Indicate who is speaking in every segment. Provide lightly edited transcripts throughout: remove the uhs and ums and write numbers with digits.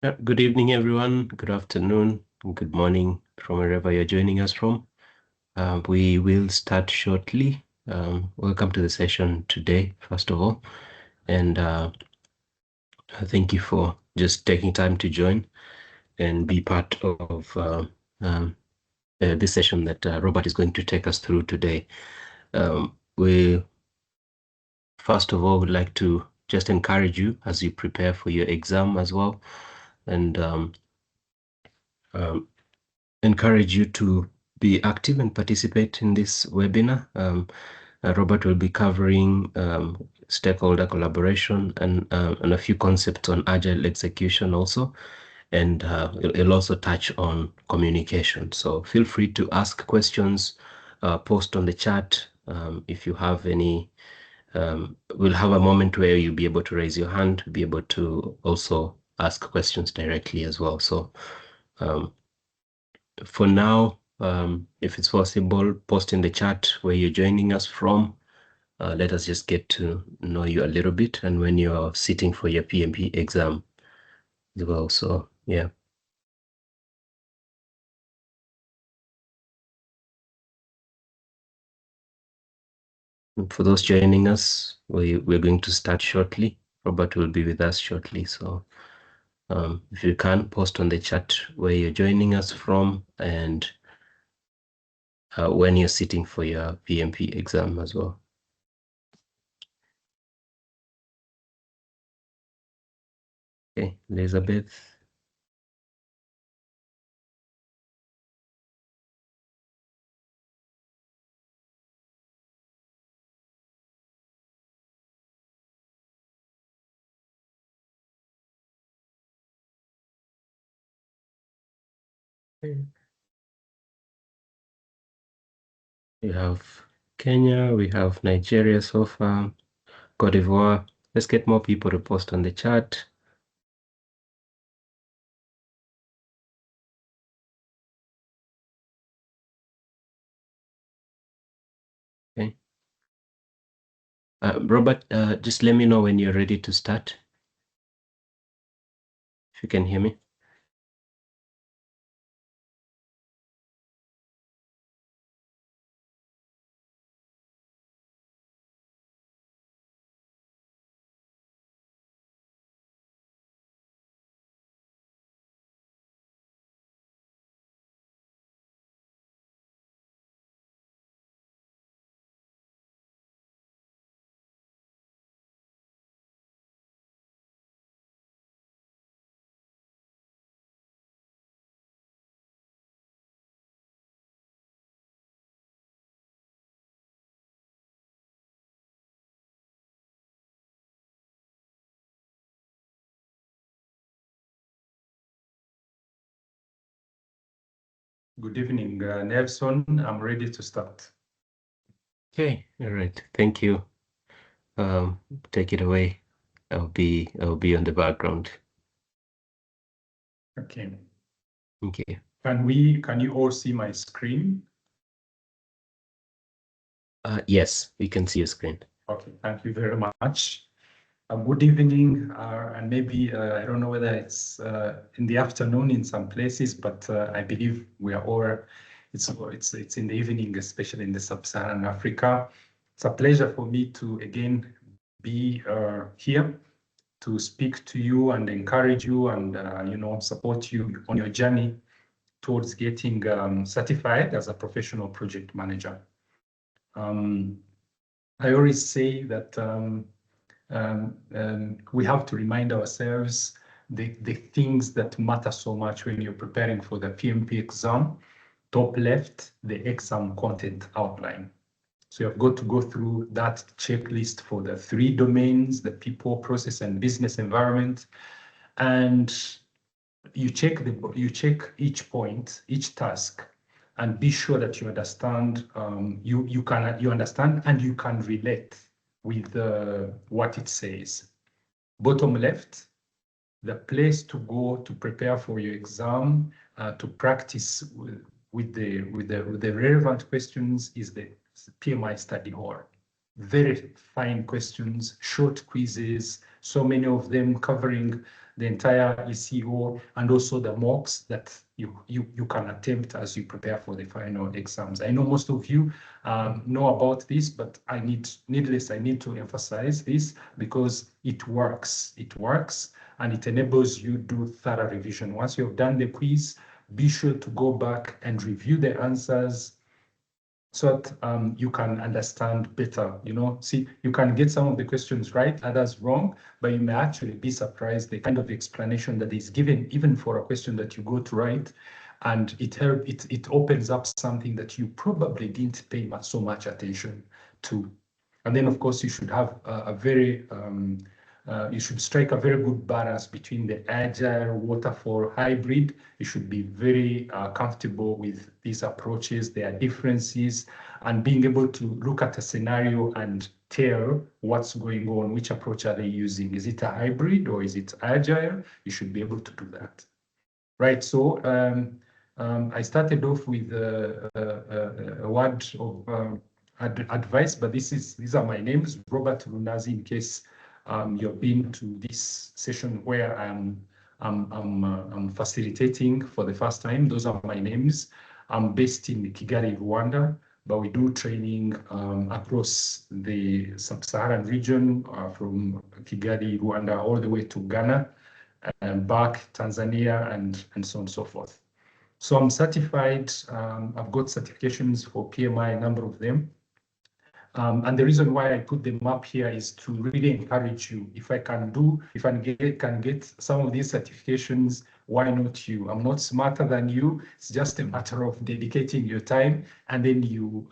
Speaker 1: Good evening, everyone. Good afternoon, and good morning from wherever you're joining us from. We will start shortly. Welcome to the session today, first of all. And thank you for just taking time to join and be part of this session that Robert is going to take us through today. We, first of all, would like to just encourage you as you prepare for your exam as well. And encourage you to be active and participate in this webinar. Robert will be covering stakeholder collaboration and a few concepts on agile execution also. And he'll also touch on communication. So feel free to ask questions, post on the chat. If you have any, we'll have a moment where you'll be able to raise your hand, be able to also ask questions directly as well. So for now, if it's possible, post in the chat where you're joining us from. Let us just get to know you a little bit, and when you're sitting for your PMP exam as well. So yeah. And for those joining us, we're going to start shortly. Robert will be with us shortly. So if you can, post on the chat where you're joining us from and when you're sitting for your PMP exam as well. Okay, Elizabeth. Okay. We have Kenya, we have Nigeria so far, Cote d'Ivoire. Let's get more people to post on the chat. Okay. Robert, just let me know when you're ready to start. If you can hear me.
Speaker 2: Good evening, Nelson. I'm ready to start.
Speaker 1: Okay, all right. Thank you. Take it away. I'll be on the background.
Speaker 2: Okay.
Speaker 1: Okay.
Speaker 2: Can you all see my screen?
Speaker 1: Yes, we can see your screen.
Speaker 2: Okay, thank you very much. Good evening, and maybe I don't know whether it's in the afternoon in some places, but I believe we are all. It's in the evening, especially in the sub-Saharan Africa. It's a pleasure for me to again be here to speak to you and encourage you and support you on your journey towards getting certified as a professional project manager. I always say that we have to remind ourselves the things that matter so much when you're preparing for the PMP exam. Top left, the exam content outline. So you've got to go through that checklist for the 3 domains, the people, process, and business environment. And you check each point, each task, and be sure that you understand, you understand and you can relate with what it says. Bottom left, the place to go to prepare for your exam, to practice with the relevant questions is the PMI study hall. Very fine questions, short quizzes, so many of them covering the entire ECO, and also the mocks that you can attempt as you prepare for the final exams. I know most of you know about this, but I need to emphasize this because it works. It works, and it enables you to do thorough revision. Once you've done the quiz, be sure to go back and review the answers so that you can understand better. See, you can get some of the questions right, others wrong, but you may actually be surprised the kind of explanation that is given even for a question that you go to write, and it opens up something that you probably didn't pay so much attention to. And then, of course, you should have you should strike a very good balance between the agile, waterfall, hybrid. You should be very comfortable with these approaches, their differences, and being able to look at a scenario and tell what's going on, which approach are they using. Is it a hybrid or is it agile? You should be able to do that. Right, so I started off with a word of advice, but these are my names, Robert Lunazi, in case you've been to this session where I'm facilitating for the first time. Those are my names. I'm based in Kigali, Rwanda, but we do training across the sub-Saharan region from Kigali, Rwanda, all the way to Ghana, and back Tanzania, and so on and so forth. So I'm certified. I've got certifications for PMI, a number of them. And the reason why I put them up here is to really encourage you. If I can get some of these certifications, why not you? I'm not smarter than you. It's just a matter of dedicating your time, and then you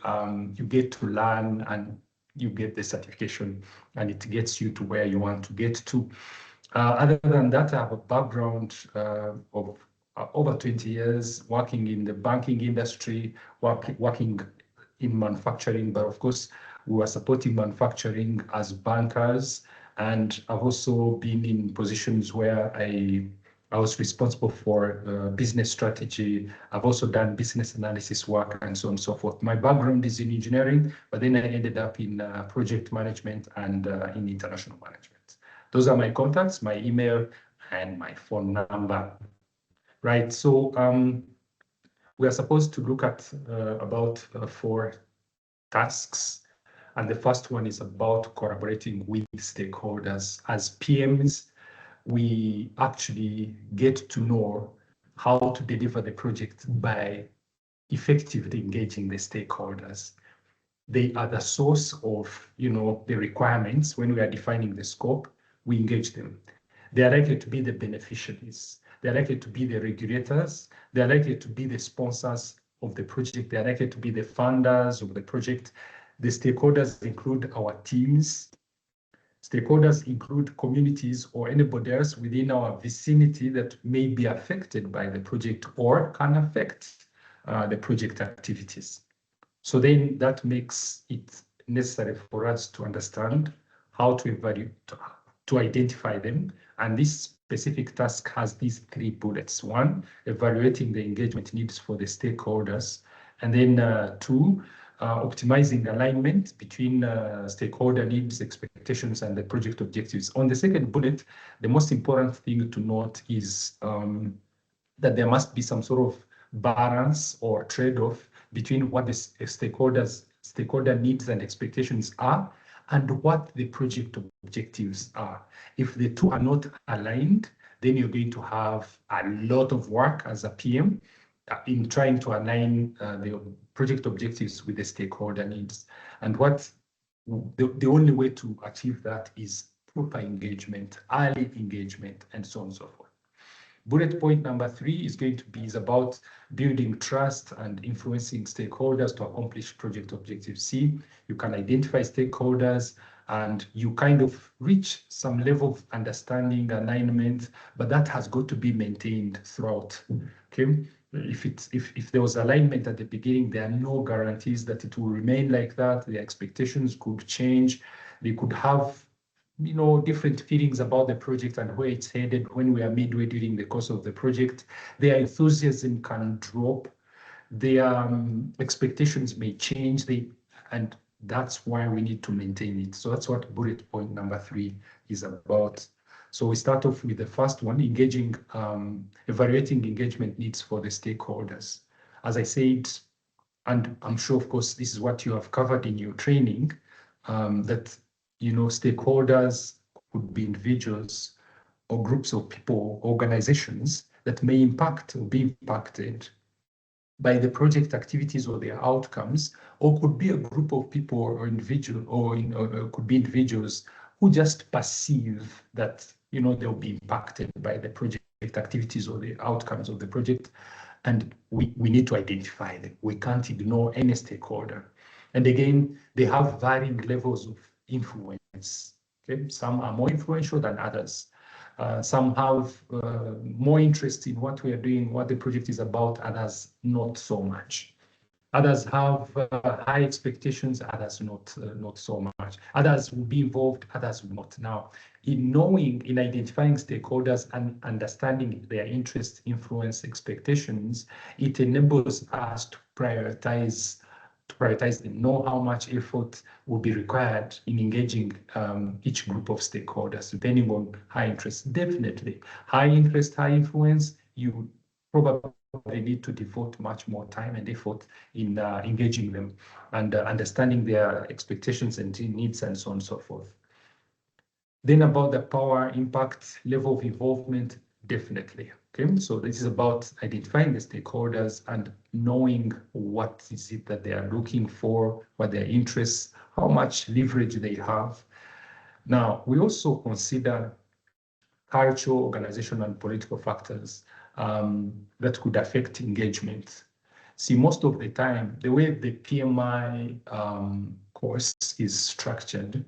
Speaker 2: get to learn and you get the certification, and it gets you to where you want to get to. Other than that, I have a background of over 20 years working in the banking industry, working in manufacturing, but of course, we are supporting manufacturing as bankers. And I've also been in positions where I was responsible for business strategy. I've also done business analysis work and so on and so forth. My background is in engineering, but then I ended up in project management and in international management. Those are my contacts, my email, and my phone number. Right, so we are supposed to look at about 4 tasks. And the first one is about collaborating with stakeholders. As PMs, we actually get to know how to deliver the project by effectively engaging the stakeholders. They are the source of, the requirements. When we are defining the scope, we engage them. They are likely to be the beneficiaries. They are likely to be the regulators. They are likely to be the sponsors of the project. They are likely to be the funders of the project. The stakeholders include our teams. Stakeholders include communities or anybody else within our vicinity that may be affected by the project or can affect the project activities. So then that makes it necessary for us to understand how to evaluate, to identify them. And this specific task has these 3 bullets. 1, evaluating the engagement needs for the stakeholders. And then 2, optimizing alignment between stakeholder needs, expectations, and the project objectives. On the second bullet, the most important thing to note is that there must be some sort of balance or trade-off between what the stakeholder needs and expectations are and what the project objectives are. If the two are not aligned, then you're going to have a lot of work as a PM in trying to align the project objectives with the stakeholder needs. And the only way to achieve that is proper engagement, early engagement, and so on and so forth. Bullet point number 3 is about building trust and influencing stakeholders to accomplish project objective C. You can identify stakeholders and you kind of reach some level of understanding, alignment, but that has got to be maintained throughout. Okay. If there was alignment at the beginning, there are no guarantees that it will remain like that. The expectations could change. They could have different feelings about the project and where it's headed when we are midway during the course of the project. Their enthusiasm can drop. Their expectations may change. And that's why we need to maintain it. So that's what bullet point number 3 is about. So we start off with the first one, evaluating engagement needs for the stakeholders. As I said, and I'm sure, of course, this is what you have covered in your training, that, stakeholders could be individuals or groups of people, organizations that may impact or be impacted by the project activities or their outcomes, or could be a group of people or individual, or could be individuals who just perceive that they'll be impacted by the project activities or the outcomes of the project, and we need to identify them. We can't ignore any stakeholder. And again, they have varying levels of influence. Okay, some are more influential than others. Some have more interest in what we are doing, what the project is about, others not so much. Others have high expectations, others not so much. Others will be involved, others will not. Now, in identifying stakeholders and understanding their interests, influence, expectations, it enables us to prioritize them, know how much effort will be required in engaging each group of stakeholders, depending on high interest. Definitely, high interest, high influence, you probably need to devote much more time and effort in engaging them and understanding their expectations and needs and so on and so forth. Then about the power, impact, level of involvement, definitely. Okay, so this is about identifying the stakeholders and knowing what is it that they are looking for, what their interests, how much leverage they have. Now, we also consider cultural, organizational, and political factors that could affect engagement. See, most of the time, the way the PMI course is structured,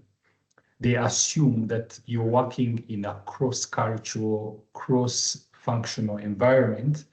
Speaker 2: they assume that you're working in a cross-cultural, cross-functional environment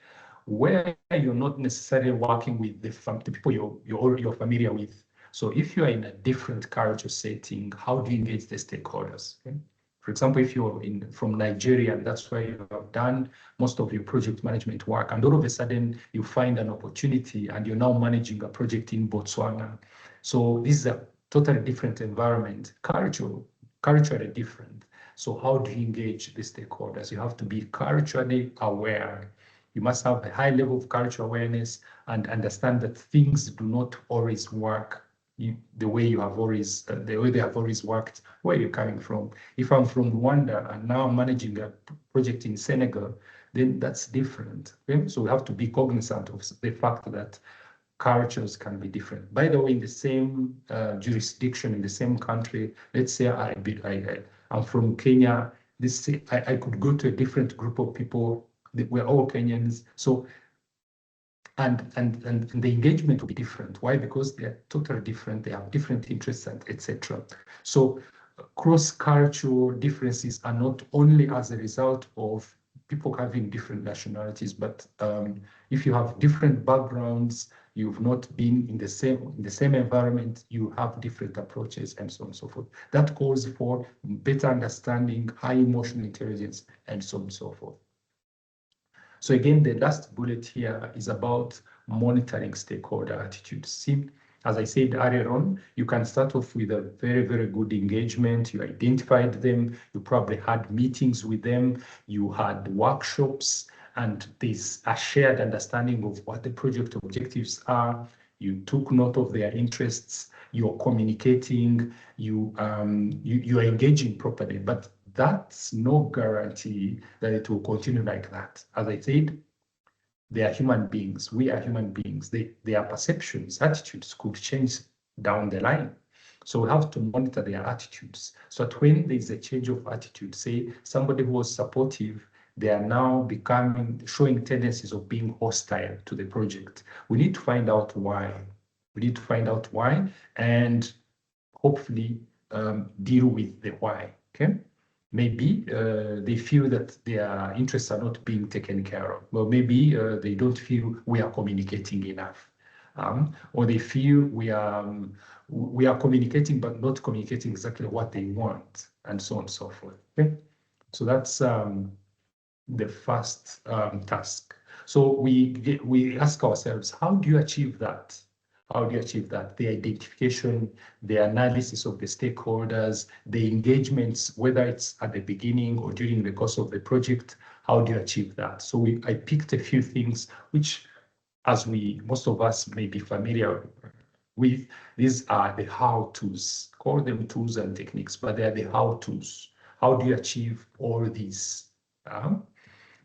Speaker 2: where you're not necessarily working with the people you're familiar with. So if you are in a different cultural setting, how do you engage the stakeholders? Okay? For example, if you're from Nigeria, and that's where you have done most of your project management work, and all of a sudden you find an opportunity and you're now managing a project in Botswana. So this is a totally different environment, culturally different. So how do you engage the stakeholders? You have to be culturally aware. You must have a high level of cultural awareness and understand that things do not always work the way they have always worked where you're coming from. If I'm from Rwanda and now I'm managing a project in Senegal, then that's different. Okay? So we have to be cognizant of the fact that cultures can be different. By the way, in the same jurisdiction, in the same country, let's say I'm from Kenya, I could go to a different group of people. We're all Kenyans. So and the engagement will be different. Why? Because they're totally different. They have different interests and etc. So cross-cultural differences are not only as a result of people having different nationalities, but if you have different backgrounds, you've not been in the same environment, you have different approaches and so on and so forth. That calls for better understanding, high emotional intelligence, and so on and so forth. So again, the last bullet here is about monitoring stakeholder attitudes. See, as I said earlier on, you can start off with a very, very good engagement. You identified them. You probably had meetings with them. You had workshops, and there's a shared understanding of what the project objectives are. You took note of their interests. You're communicating. You are engaging properly. But that's no guarantee that it will continue like that. As I said, they are human beings. We are human beings. Their perceptions, attitudes could change down the line. So we have to monitor their attitudes. So that when there's a change of attitude, say somebody who was supportive, they are now showing tendencies of being hostile to the project. We need to find out why. We need to find out why and hopefully deal with the why. Okay. Maybe they feel that their interests are not being taken care of. Well, maybe they don't feel we are communicating enough. Or they feel we are communicating but not communicating exactly what they want, and so on and so forth. Okay? So that's the first task. So we ask ourselves, how do you achieve that? How do you achieve that? The identification, the analysis of the stakeholders, the engagements, whether it's at the beginning or during the course of the project, how do you achieve that? So I picked a few things which, as most of us may be familiar with, these are the how-tos. Call them tools and techniques, but they are the how-tos. How do you achieve all these?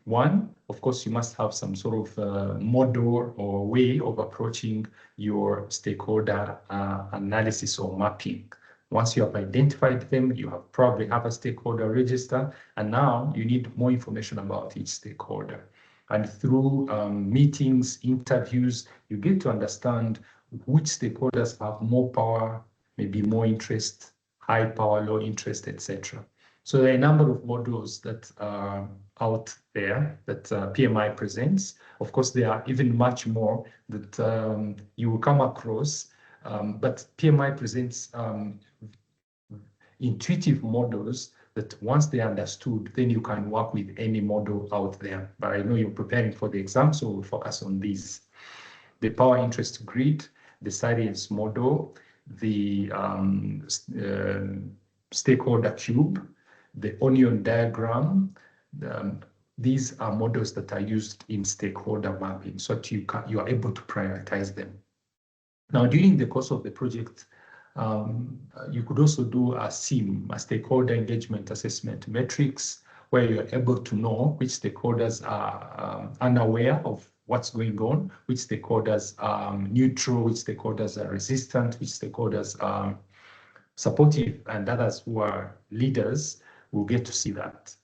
Speaker 2: One, of course, you must have some sort of model or way of approaching your stakeholder analysis or mapping. Once you have identified them, you have probably have a stakeholder register, and now you need more information about each stakeholder. And through meetings, interviews, you get to understand which stakeholders have more power, maybe more interest, high power, low interest, etc. So there are a number of models that are out there that PMI presents. Of course, there are even much more that you will come across, but PMI presents intuitive models that once they're understood, then you can work with any model out there. But I know you're preparing for the exam, so we'll focus on these. The power interest grid, the science model, the stakeholder cube, the onion diagram. These are models that are used in stakeholder mapping, so that you are able to prioritize them. Now, during the course of the project, you could also do a SIM, a stakeholder engagement assessment metrics, where you're able to know which stakeholders are unaware of what's going on, which stakeholders are neutral, which stakeholders are resistant, which stakeholders are supportive, and others who are leaders will get to see that.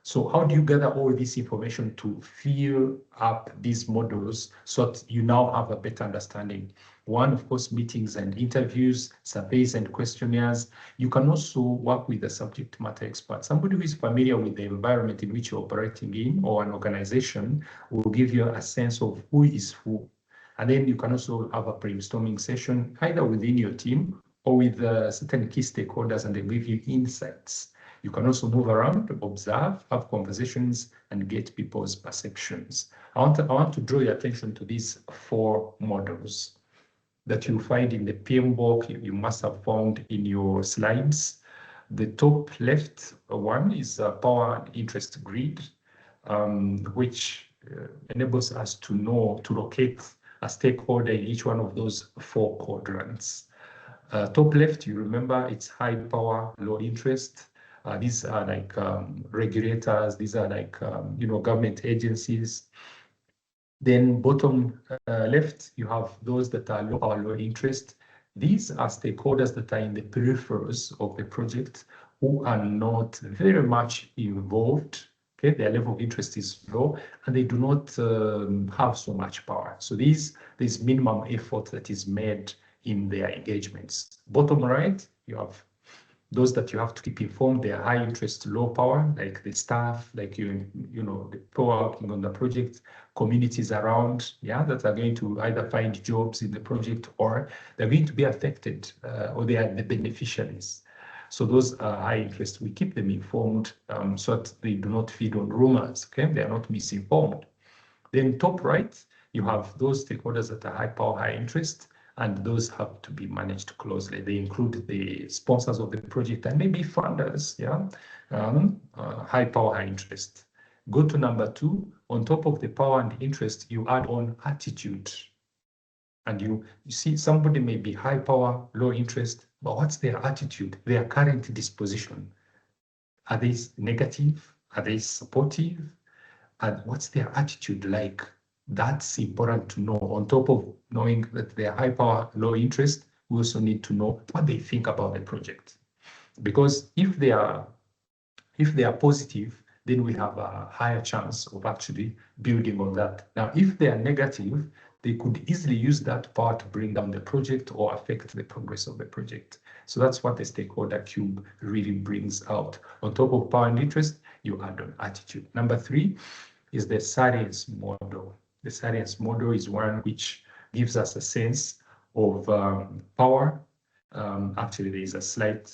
Speaker 2: So how do you gather all this information to fill up these models so that you now have a better understanding? One, of course, meetings and interviews, surveys and questionnaires. You can also work with a subject matter expert. Somebody who is familiar with the environment in which you're operating in, or an organization, will give you a sense of who is who. And then you can also have a brainstorming session, either within your team or with certain key stakeholders, and they give you insights. You can also move around, observe, have conversations, and get people's perceptions. I want to draw your attention to these 4 models that you'll find in the PM book. You must have found in your slides. The top left one is a power and interest grid, which enables us to locate a stakeholder in each one of those 4 quadrants. Top left, you remember, it's high power, low interest. These are like regulators. These are like, government agencies. Then bottom left, you have those that are low power, low interest. These are stakeholders that are in the peripheries of the project, who are not very much involved. Okay, their level of interest is low, and they do not have so much power. So there's minimum effort that is made in their engagements. Bottom right, you have those that you have to keep informed. They are high interest, low power, like the staff, like the people working on the project, communities around, that are going to either find jobs in the project, or they're going to be affected, or they are the beneficiaries. So those are high interest. We keep them informed so that they do not feed on rumors. Okay, they are not misinformed. Then top right, you have those stakeholders that are high power, high interest, and those have to be managed closely. They include the sponsors of the project and maybe funders, high power, high interest. Go to number 2. On top of the power and interest, you add on attitude. And you see somebody may be high power, low interest, but what's their attitude, their current disposition? Are they negative? Are they supportive? And what's their attitude like? That's important to know. On top of knowing that they're high power, low interest, we also need to know what they think about the project. Because if they are positive, then we have a higher chance of actually building on that. Now, if they are negative, they could easily use that power to bring down the project or affect the progress of the project. So that's what the stakeholder cube really brings out. On top of power and interest, you add on attitude. Number 3 is the science model. The science model is one which gives us a sense of power. Actually, there is a slight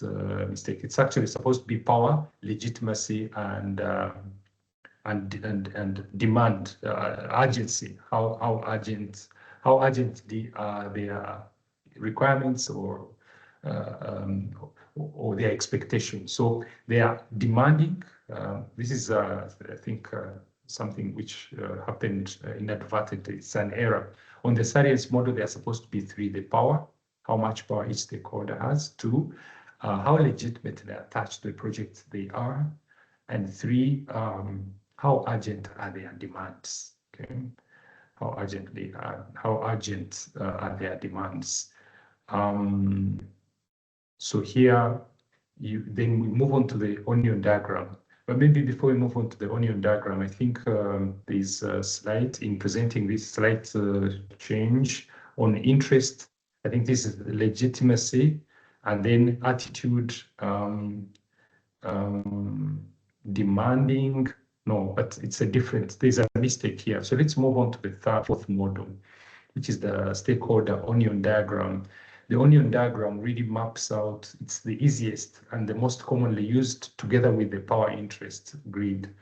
Speaker 2: mistake. It's actually supposed to be power, legitimacy, and demand, urgency. How urgently they are requirements or their expectations. So they are demanding. This is, I think, something which happened inadvertently. It's an error. On the science model, they are supposed to be 3: the power, how much power each stakeholder has; 2, how legitimately attached to the project they are; and 3, how urgent are their demands. Okay, how urgent are their demands. So here, then we move on to the onion diagram. But maybe before we move on to the onion diagram, I think there's a slide in presenting this slight change on interest. I think this is legitimacy, and then attitude, demanding. No, but it's a different, there's a mistake here. So let's move on to the fourth model, which is the stakeholder onion diagram. The onion diagram really maps out, it's the easiest and the most commonly used together with the power interest grid.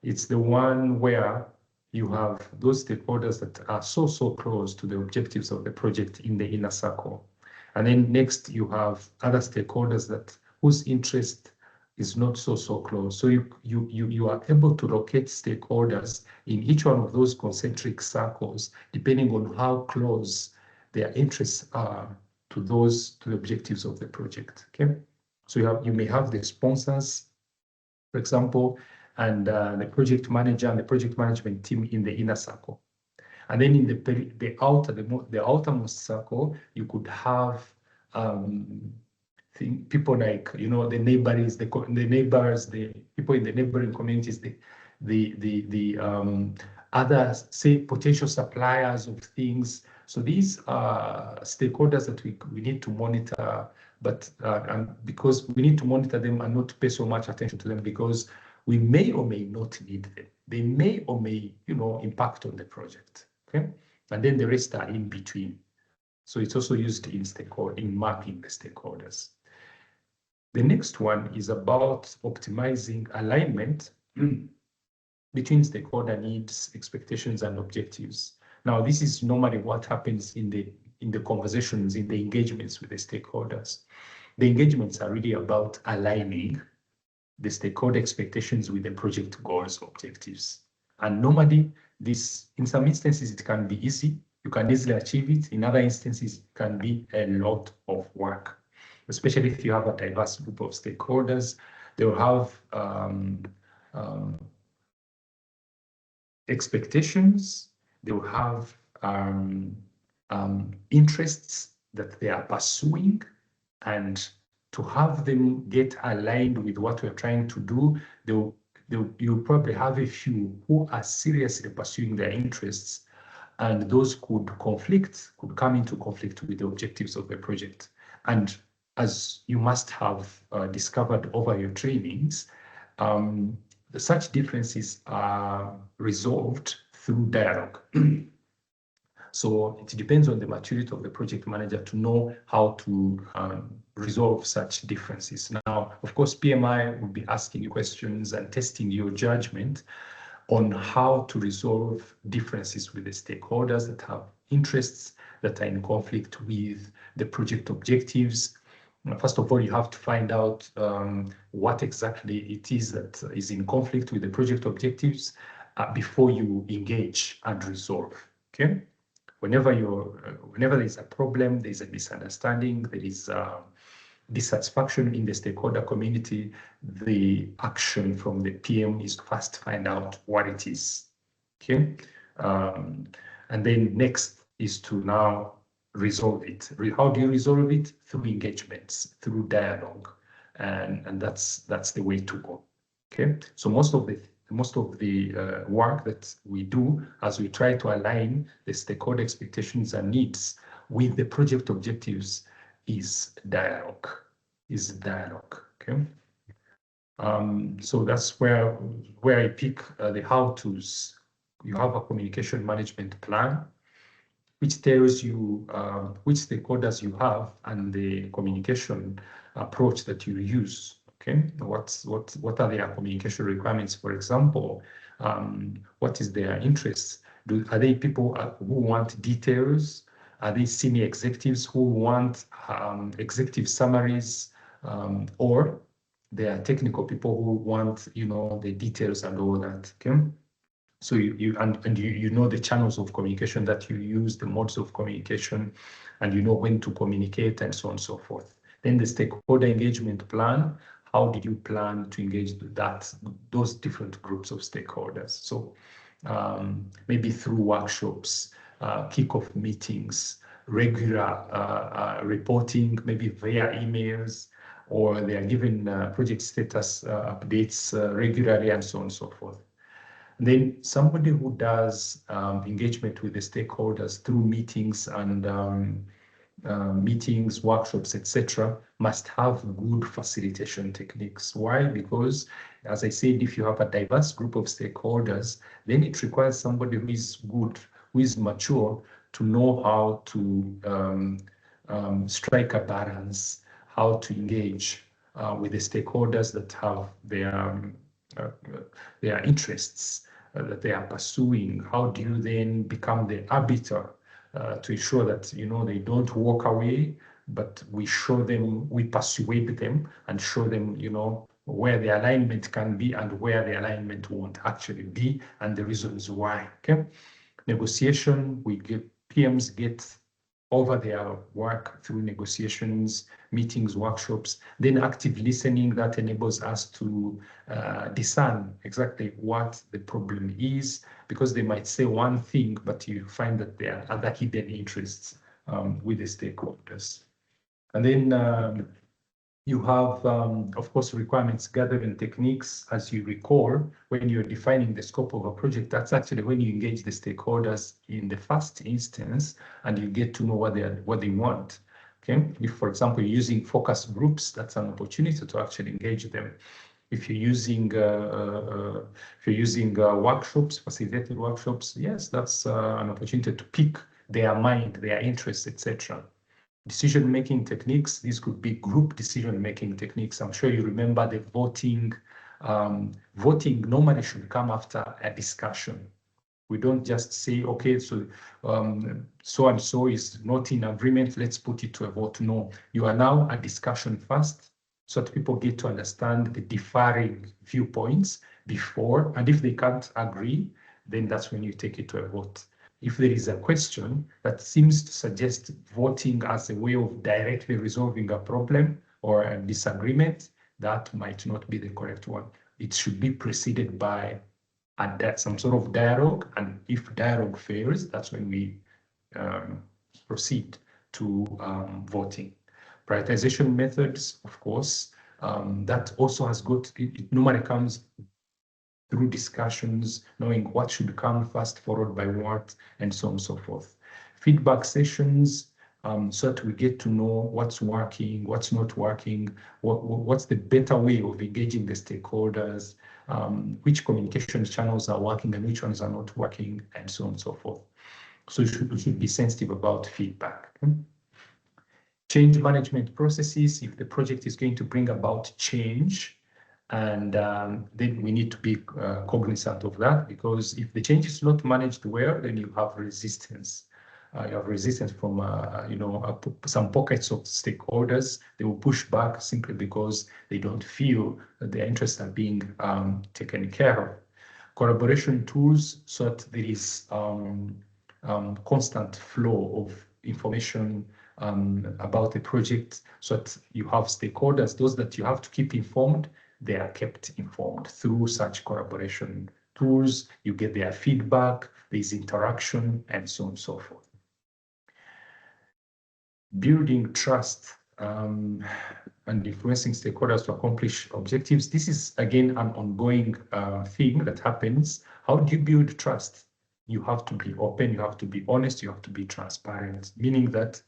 Speaker 2: It's the one where you have those stakeholders that are so close to the objectives of the project in the inner circle. And then next you have other stakeholders that whose interest is not so close. So you are able to locate stakeholders in each one of those concentric circles, depending on how close their interests are to the objectives of the project. Okay, so you may have the sponsors, for example, and the project manager and the project management team in the inner circle. And then in the outermost circle, you could have people like, you know, the neighbors, the people in the neighboring communities, the other, say, potential suppliers of things. So these are stakeholders that we need to monitor, but and because we need to monitor them and not pay so much attention to them, because we may or may not need them. They may or may, you know, impact on the project. Okay, and then the rest are in between. So it's also used in mapping the stakeholders. The next one is about optimizing alignment between stakeholder needs, expectations, and objectives. Now, this is normally what happens in the conversations, in the engagements with the stakeholders. The engagements are really about aligning the stakeholder expectations with the project goals, objectives. And normally, in some instances, it can be easy. You can easily achieve it. In other instances, it can be a lot of work, especially if you have a diverse group of stakeholders. They will have expectations. They will have interests that they are pursuing, and to have them get aligned with what we're trying to do, you'll probably have a few who are seriously pursuing their interests, and those could come into conflict with the objectives of the project. And as you must have discovered over your trainings, such differences are resolved through dialogue. So it depends on the maturity of the project manager to know how to resolve such differences. Now, of course, PMI will be asking you questions and testing your judgment on how to resolve differences with the stakeholders that have interests that are in conflict with the project objectives. First of all, you have to find out what exactly it is that is in conflict with the project objectives before you engage and resolve. Okay. Whenever there's a problem, there's a misunderstanding, there is dissatisfaction in the stakeholder community, the action from the PM is to first find out what it is. Okay, and then next is to now resolve it. How do you resolve it? Through engagements, through dialogue, and that's the way to go. Okay, so most of the work that we do as we try to align the stakeholder expectations and needs with the project objectives is dialogue. Okay. So that's where I pick the how-tos. You have a communication management plan, which tells you which stakeholders you have and the communication approach that you use. Okay, what are their communication requirements? For example, what is their interests? Are they people who want details? Are they senior executives who want executive summaries, or they are technical people who want, the details and all that? Okay. So you know the channels of communication that you use, the modes of communication, and you know when to communicate and so on and so forth. Then the stakeholder engagement plan. How did you plan to engage those different groups of stakeholders? So maybe through workshops, kickoff meetings, regular reporting, maybe via emails, or they are given project status updates regularly, and so on and so forth. And then somebody who does engagement with the stakeholders through meetings and meetings, workshops, etc., must have good facilitation techniques. Why? Because, as I said, if you have a diverse group of stakeholders, then it requires somebody who is good, who is mature, to know how to strike a balance, how to engage with the stakeholders that have their interests that they are pursuing. How do you then become the arbiter to ensure that they don't walk away, but we show them, we persuade them and show them where the alignment can be and where the alignment won't actually be, and the reasons why. Okay, negotiation, PMs get over their work through negotiations, meetings, workshops, then active listening that enables us to discern exactly what the problem is, because they might say one thing, but you find that there are other hidden interests with the stakeholders. And then you have, of course, requirements gathering techniques. As you recall, when you're defining the scope of a project, that's actually when you engage the stakeholders in the first instance, and you get to know what they want. Okay, if, for example, you're using focus groups, that's an opportunity to actually engage them. If you're using workshops, facilitated workshops, yes, that's an opportunity to pick their mind, their interests, etc. Decision-making techniques. These could be group decision-making techniques. I'm sure you remember the voting. Voting normally should come after a discussion. We don't just say, okay, so and so is not in agreement, let's put it to a vote. No, you allow a discussion first, so that people get to understand the differing viewpoints before, and if they can't agree, then that's when you take it to a vote. If there is a question that seems to suggest voting as a way of directly resolving a problem or a disagreement, that might not be the correct one. It should be preceded by some sort of dialogue, and if dialogue fails, that's when we proceed to voting. Prioritization methods, of course, that also has it normally comes through discussions, knowing what should come first, followed by what, and so on and so forth. Feedback sessions, so that we get to know what's working, what's not working, what's the better way of engaging the stakeholders, which communication channels are working and which ones are not working, and so on and so forth. So we should be sensitive about feedback. Change management processes. If the project is going to bring about change, and then we need to be cognizant of that, because if the change is not managed well, then you have resistance. You have resistance from some pockets of stakeholders. They will push back simply because they don't feel that their interests are being taken care of. Collaboration tools, so that there is constant flow of information about the project, so that you have stakeholders, those that you have to keep informed, they are kept informed through such collaboration tools. You get their feedback, there's interaction, and so on and so forth. Building trust and influencing stakeholders to accomplish objectives. This is, again, an ongoing thing that happens. How do you build trust? You have to be open, you have to be honest, you have to be transparent, meaning that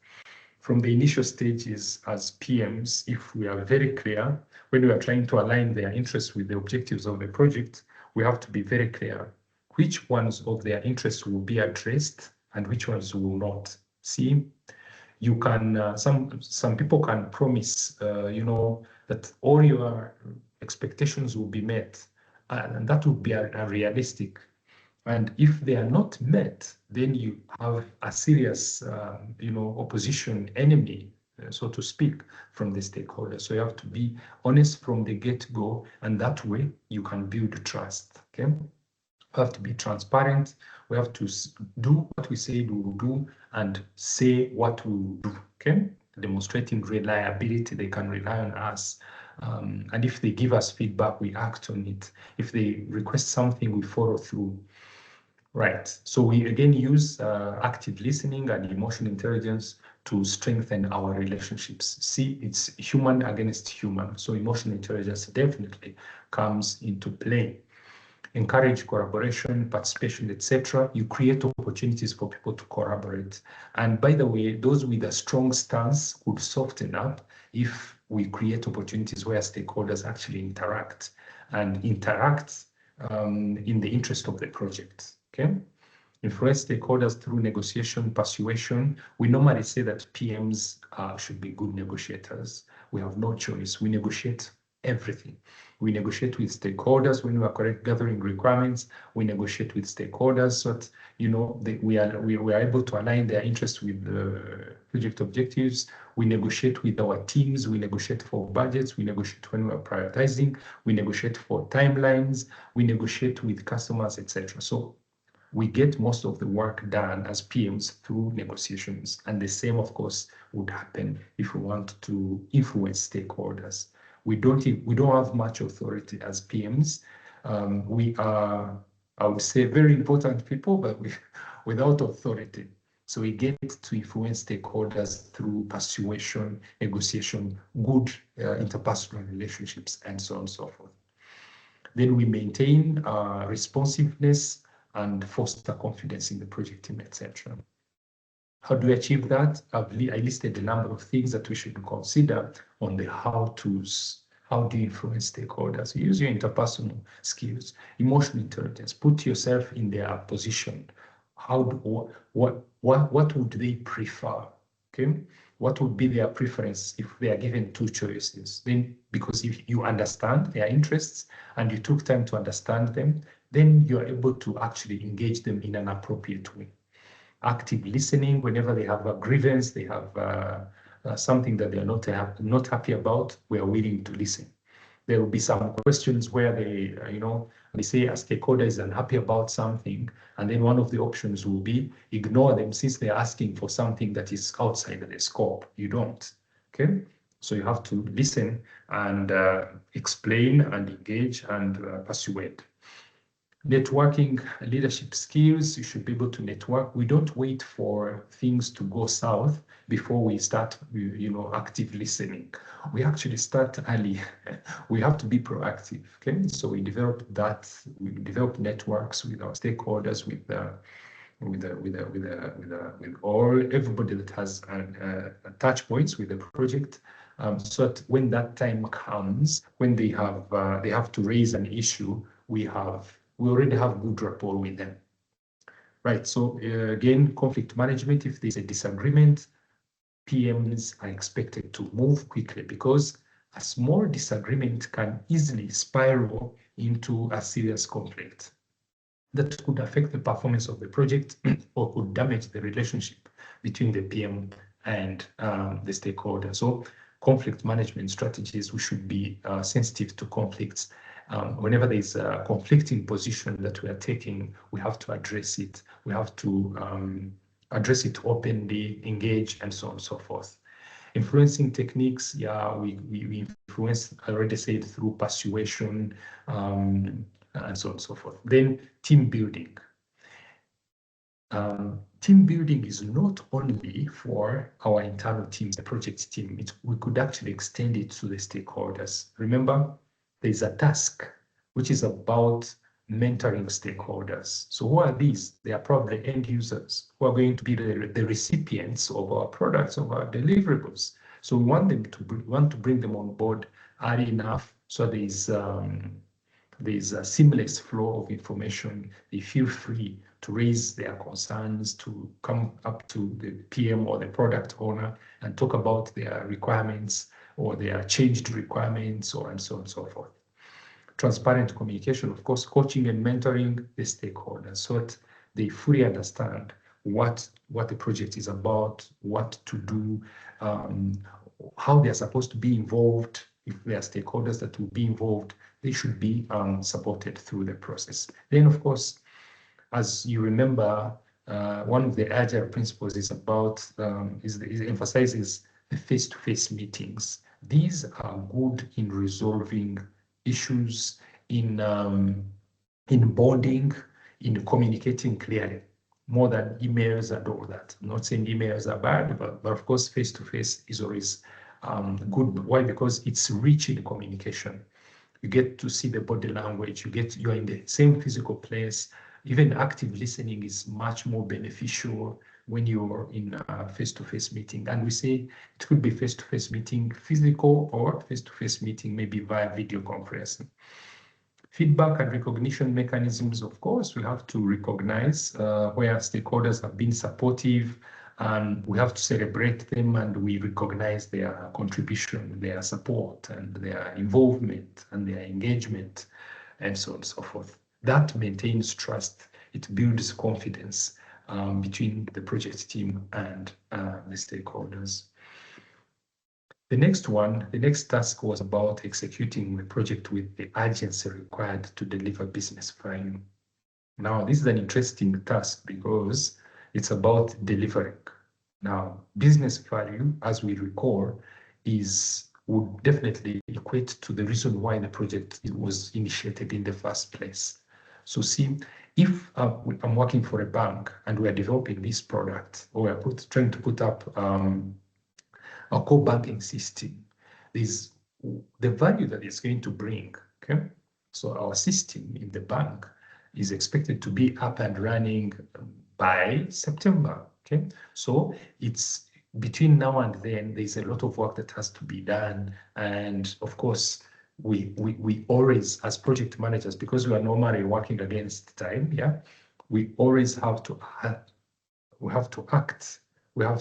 Speaker 2: from the initial stages as PMs, if we are very clear, when we are trying to align their interests with the objectives of the project, we have to be very clear which ones of their interests will be addressed and which ones will not. See, you can, some people can promise, that all your expectations will be met, and that would be unrealistic. And if they are not met, then you have a serious, opposition enemy, so to speak, from the stakeholders. So you have to be honest from the get-go, and that way you can build trust. Okay, we have to be transparent. We have to do what we say we will do and say what we will do. Okay, demonstrating reliability. They can rely on us. And if they give us feedback, we act on it. If they request something, we follow through. Right. So we again use active listening and emotional intelligence to strengthen our relationships. See, it's human against human. So emotional intelligence definitely comes into play. Encourage collaboration, participation, etc. You create opportunities for people to collaborate. And by the way, those with a strong stance could soften up if we create opportunities where stakeholders actually interact in the interest of the project. Okay. Influence stakeholders through negotiation, persuasion. We normally say that PMs should be good negotiators. We have no choice. We negotiate everything. We negotiate with stakeholders when we are gathering requirements. We negotiate with stakeholders so that we are able to align their interests with the project objectives. We negotiate with our teams. We negotiate for budgets. We negotiate when we are prioritizing. We negotiate for timelines. We negotiate with customers, etc. So we get most of the work done as PMs through negotiations. And the same, of course, would happen if we want to influence stakeholders. We don't have much authority as PMs. We are, I would say, very important people, but without authority. So we get to influence stakeholders through persuasion, negotiation, good interpersonal relationships, and so on and so forth. Then we maintain responsiveness and foster confidence in the project team, etc. How do we achieve that? I listed a number of things that we should consider on the how-tos. How do you influence stakeholders? Use your interpersonal skills, emotional intelligence, put yourself in their position. What would they prefer? Okay, what would be their preference if they are given two choices? Then, because if you understand their interests and you took time to understand them, then you're able to actually engage them in an appropriate way. Active listening, whenever they have a grievance, they have something that they're not happy about, we are willing to listen. There will be some questions where they say a stakeholder is unhappy about something, and then one of the options will be ignore them since they're asking for something that is outside of the scope. You don't. Okay, so you have to listen and explain and engage and persuade. Networking, leadership skills, you should be able to network. We don't wait for things to go south before we start, active listening. We actually start early. We have to be proactive, okay? So we develop networks with our stakeholders, with everybody that has touch points with the project, so that when that time comes, when they have to raise an issue, we already have good rapport with them. Right, so again, conflict management, if there's a disagreement, PMs are expected to move quickly because a small disagreement can easily spiral into a serious conflict that could affect the performance of the project or could damage the relationship between the PM and the stakeholder. So conflict management strategies, we should be sensitive to conflicts. Whenever there's a conflicting position that we are taking, we have to address it. We have to address it openly, engage, and so on and so forth. Influencing techniques, yeah, we influence, I already said, through persuasion, and so on and so forth. Then team building. Team building is not only for our internal teams, the project team. We could actually extend it to the stakeholders. Remember, there's a task which is about mentoring stakeholders. So who are these? They are probably end users who are going to be the recipients of our products, of our deliverables. So we want to bring them on board early enough so there's a seamless flow of information. They feel free to raise their concerns, to come up to the PM or the product owner and talk about their requirements or their changed requirements, or and so on and so forth. transparent communication, of course, coaching and mentoring the stakeholders so that they fully understand what the project is about, what to do, how they are supposed to be involved. If there are stakeholders that will be involved, they should be supported through the process. Then, of course, as you remember, one of the Agile principles is about emphasizes the face-to-face meetings. These are good in resolving issues, in bonding, in communicating clearly, more than emails and all that. I'm not saying emails are bad, but of course, face-to-face is always good. Why? Because it's rich in communication. You get to see the body language, you're in the same physical place. Even active listening is much more beneficial when you're in a face-to-face meeting. And we say it could be face-to-face meeting physical or face-to-face meeting maybe via video conferencing. Feedback and recognition mechanisms, of course, we have to recognize where stakeholders have been supportive, and we have to celebrate them, and we recognize their contribution, their support, and their involvement, and their engagement, and so on and so forth. That maintains trust. It builds confidence between the project team and the stakeholders. The next task was about executing the project with the urgency required to deliver business value. Now, this is an interesting task because it's about delivering. Now, business value, as we recall, would definitely equate to the reason why the project was initiated in the first place. So see, if I'm working for a bank and we're developing this product, or we're trying to put up a core banking system, is the value that it's going to bring, okay? So our system in the bank is expected to be up and running by September, okay? So it's between now and then, there's a lot of work that has to be done. And of course, we always, as project managers, because we are normally working against time, yeah, we always have to act. We have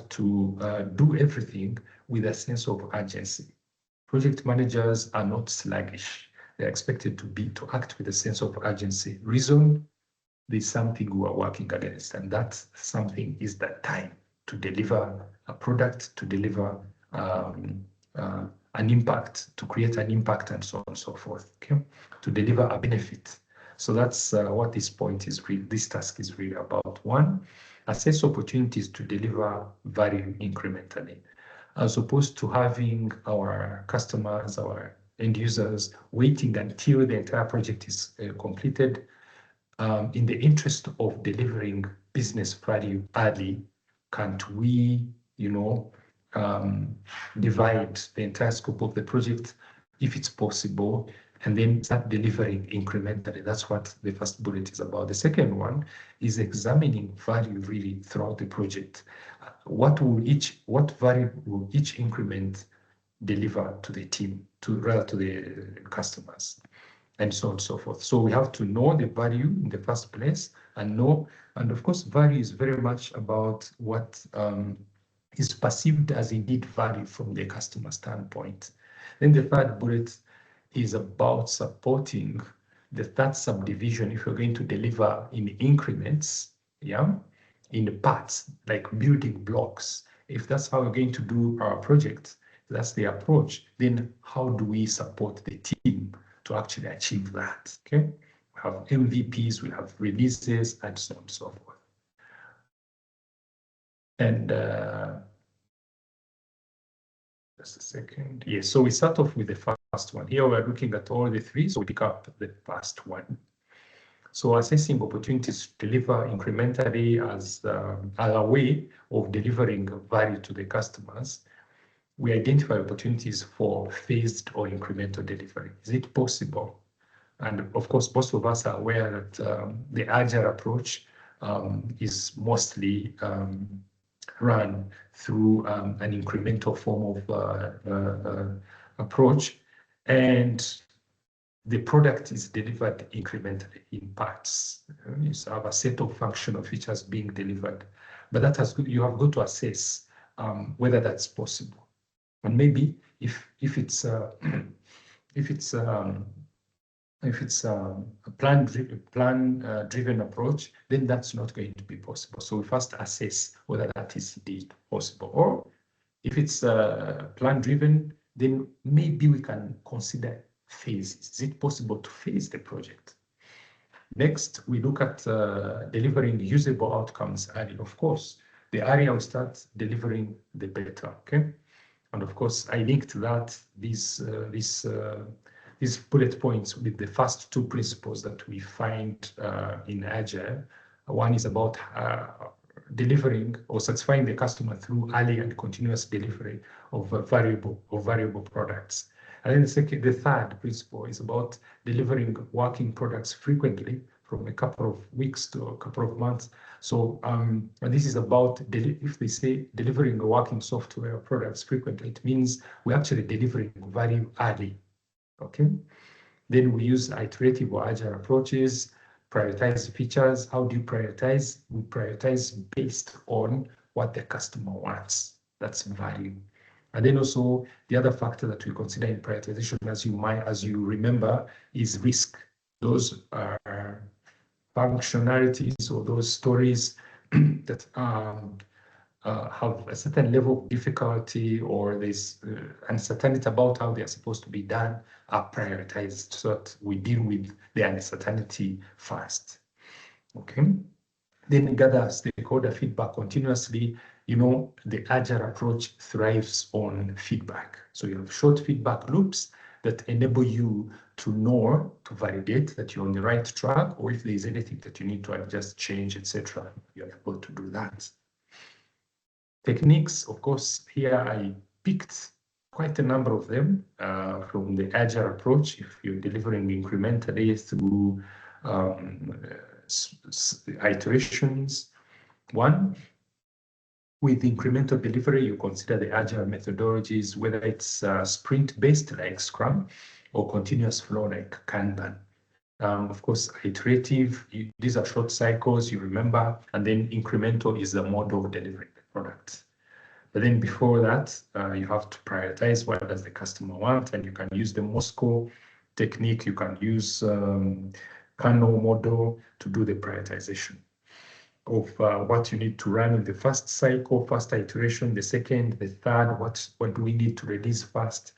Speaker 2: to do everything with a sense of urgency. Project managers are not sluggish. They're expected to act with a sense of urgency. Reason, there's something we are working against, and that something is that time to deliver a product, to deliver an impact, to create an impact, and so on and so forth, okay? To deliver a benefit. So that's what this task is really about. One, assess opportunities to deliver value incrementally, as opposed to having our customers, our end users, waiting until the entire project is completed. In the interest of delivering business value early, can't we, divide the entire scope of the project if it's possible, and then start delivering incrementally? That's what the first bullet is about. The second one is examining value really throughout the project. What value will each increment deliver to the team, to the customers, and so on and so forth. So we have to know the value in the first place, and of course, value is very much about what is perceived as indeed value from the customer standpoint. Then the third bullet is about supporting the third subdivision. If you're going to deliver in increments, yeah, in parts, like building blocks, if that's how we're going to do our project, that's the approach, then how do we support the team to actually achieve that, okay? We have MVPs, we have releases, and so on and so forth. And just a second. Yes, so we start off with the first one. Here we're looking at all the three, so we pick up the first one. So assessing opportunities to deliver incrementally as a way of delivering value to the customers, we identify opportunities for phased or incremental delivery. Is it possible? And of course, most of us are aware that the Agile approach is mostly run through an incremental form of approach, and the product is delivered incrementally in parts. You have a set of functional features being delivered, but you have got to assess whether that's possible. And maybe if it's if it's a plan-driven approach, then that's not going to be possible. So we first assess whether that is indeed possible. Or if it's plan-driven, then maybe we can consider phases. Is it possible to phase the project? Next, we look at delivering usable outcomes early. Of course, the earlier we start delivering, the better, okay? And of course, I linked that these bullet points with the first two principles that we find in Agile. One is about delivering or satisfying the customer through early and continuous delivery of variable products. And then the third principle is about delivering working products frequently from a couple of weeks to a couple of months. So and this is about, if they say delivering working software products frequently, it means we're actually delivering value early, okay? Then we use iterative or agile approaches, prioritize features. How do you prioritize? We prioritize based on what the customer wants. That's value. And then also the other factor that we consider in prioritization, as you remember, is risk. Those are functionalities or those stories that have a certain level of difficulty, or there's uncertainty about how they're supposed to be done, are prioritized so that we deal with the uncertainty first. Okay. Then gather stakeholder feedback continuously. You know, the agile approach thrives on feedback. So you have short feedback loops that enable you to know, to validate that you're on the right track, or if there's anything that you need to adjust, change, etc. You're able to do that. Techniques, of course, here I picked quite a number of them from the Agile approach. If you're delivering incrementally through iterations. One, with incremental delivery, you consider the Agile methodologies, whether it's sprint-based like Scrum or continuous flow like Kanban. Of course, iterative, these are short cycles, you remember, and then incremental is the model of delivering the product. But then before that, you have to prioritize what does the customer want, and you can use the Moscow technique, you can use Kano model to do the prioritization of what you need to run in the first cycle, first iteration, the second, the third, what do we need to release first.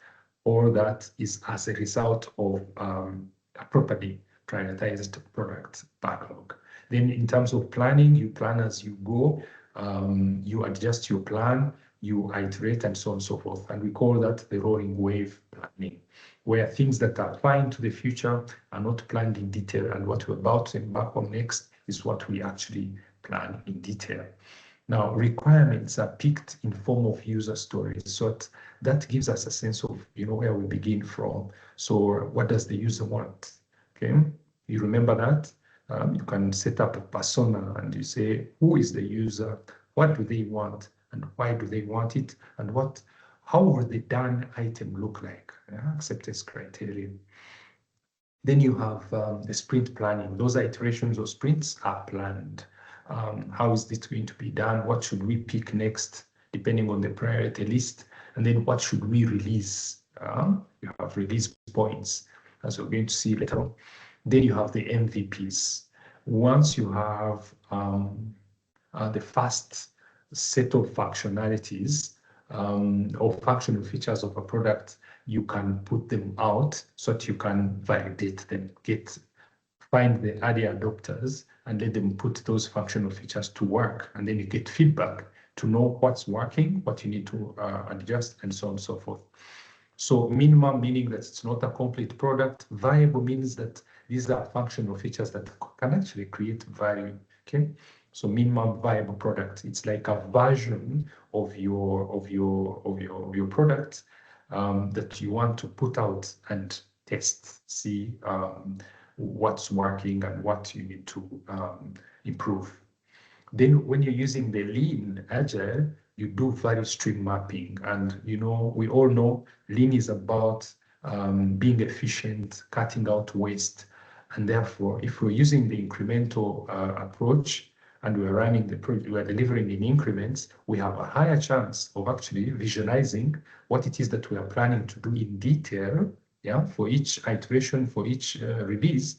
Speaker 2: All that is as a result of a properly prioritized product backlog. Then in terms of planning, you plan as you go, you adjust your plan, you iterate, and so on and so forth. And we call that the rolling wave planning, where things that are fine to the future are not planned in detail, and what we're about to embark on next is what we actually plan in detail. Now, requirements are picked in form of user stories, so that gives us a sense of, you know, where we begin from. So what does the user want? Okay, you remember that? You can set up a persona and you say, who is the user? What do they want? And why do they want it? And how will the done item look like? Acceptance criteria. Then you have the sprint planning. Those iterations or sprints are planned. How is this going to be done? What should we pick next, depending on the priority list? And then what should we release? You have release points, as we're going to see later on. Then you have the MVPs. Once you have the first set of functionalities or functional features of a product, you can put them out so that you can validate them, find the early adopters and let them put those functional features to work. And then you get feedback to know what's working, what you need to adjust, and so on and so forth. So minimum meaning that it's not a complete product. Viable means that these are functional features that can actually create value. Okay. So minimum viable product. It's like a version of your product that you want to put out and test, see what's working and what you need to improve. Then when you're using the lean agile, you do value stream mapping. And, you know, we all know lean is about being efficient, cutting out waste. And therefore, if we're using the incremental approach and we're running the project, we're delivering in increments, we have a higher chance of actually visualizing what it is that we are planning to do in detail yeah, for each iteration, for each release.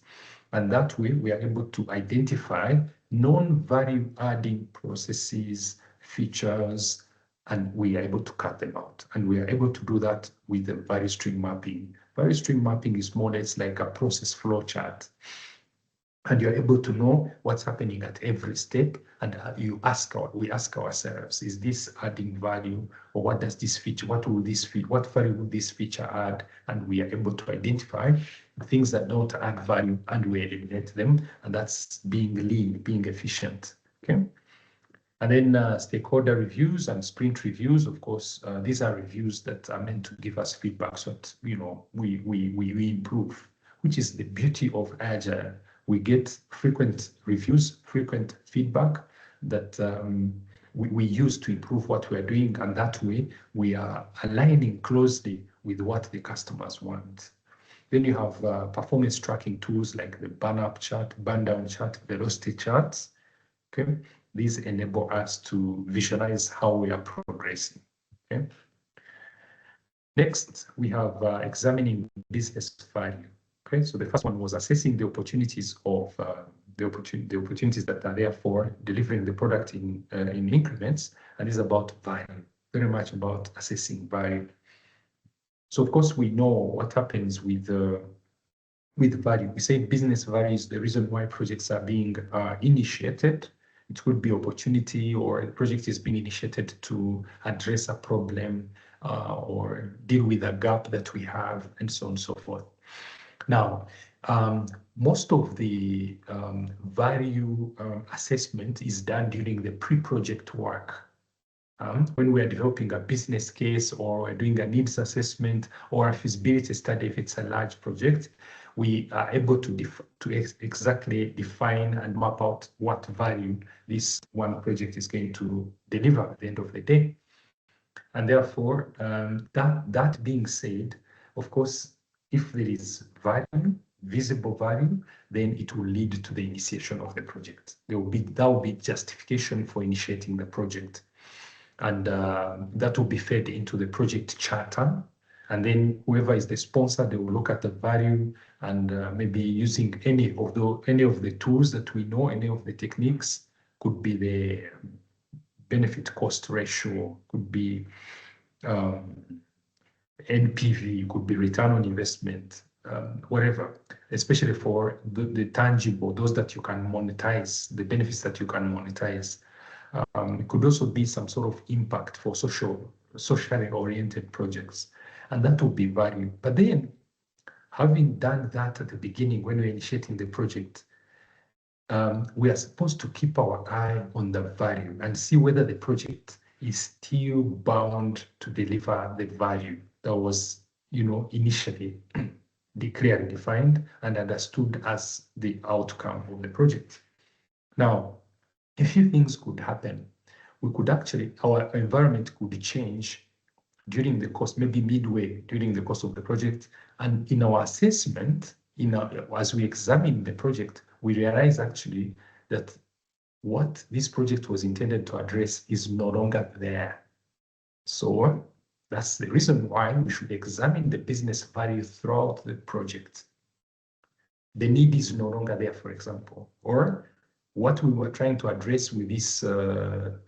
Speaker 2: And that way we are able to identify non-value adding processes, features, and we are able to cut them out. And we are able to do that with the value stream mapping. Value stream mapping is more or less like a process flow chart. And you're able to know what's happening at every step. And we ask ourselves, is this adding value, or what does this feature, what value will this feature add? And we are able to identify things that don't add value and we eliminate them. And that's being lean, being efficient. Okay. And then stakeholder reviews and sprint reviews, of course, these are reviews that are meant to give us feedback so that, we improve, which is the beauty of Agile. We get frequent reviews, frequent feedback that we use to improve what we are doing. And that way we are aligning closely with what the customers want. Then you have performance tracking tools like the burn up chart, burn down chart, velocity charts. Okay, these enable us to visualize how we are progressing. Okay. Next, we have examining business value. Okay, so the first one was assessing the opportunities of the opportunities that are there for delivering the product in increments, and is about value, very much about assessing value. So of course we know what happens with value. We say business value is the reason why projects are being initiated. It could be opportunity, or a project is being initiated to address a problem or deal with a gap that we have, and so on and so forth. Now, most of the value assessment is done during the pre-project work. When we are developing a business case, or we're doing a needs assessment or a feasibility study, if it's a large project, we are able to exactly define and map out what value this one project is going to deliver at the end of the day. And therefore, that being said, of course, if there is value, visible value, then it will lead to the initiation of the project. That will be justification for initiating the project. And that will be fed into the project charter. And then whoever is the sponsor, they will look at the value, and maybe using any of the tools that we know, any of the techniques. Could be the benefit cost ratio, could be NPV, could be return on investment, whatever, especially for the tangible, those that you can monetize, the benefits that you can monetize. It could also be some sort of impact for socially oriented projects, and that will be value. But then, having done that at the beginning when we're initiating the project, we are supposed to keep our eye on the value and see whether the project is still bound to deliver the value that was, initially clearly defined and understood as the outcome of the project. Now, a few things could happen. Our environment could change during the course, maybe midway during the course of the project. And in our assessment, as we examine the project, we realize actually that what this project was intended to address is no longer there. So that's the reason why we should examine the business value throughout the project. The need is no longer there, for example, or what we were trying to address with this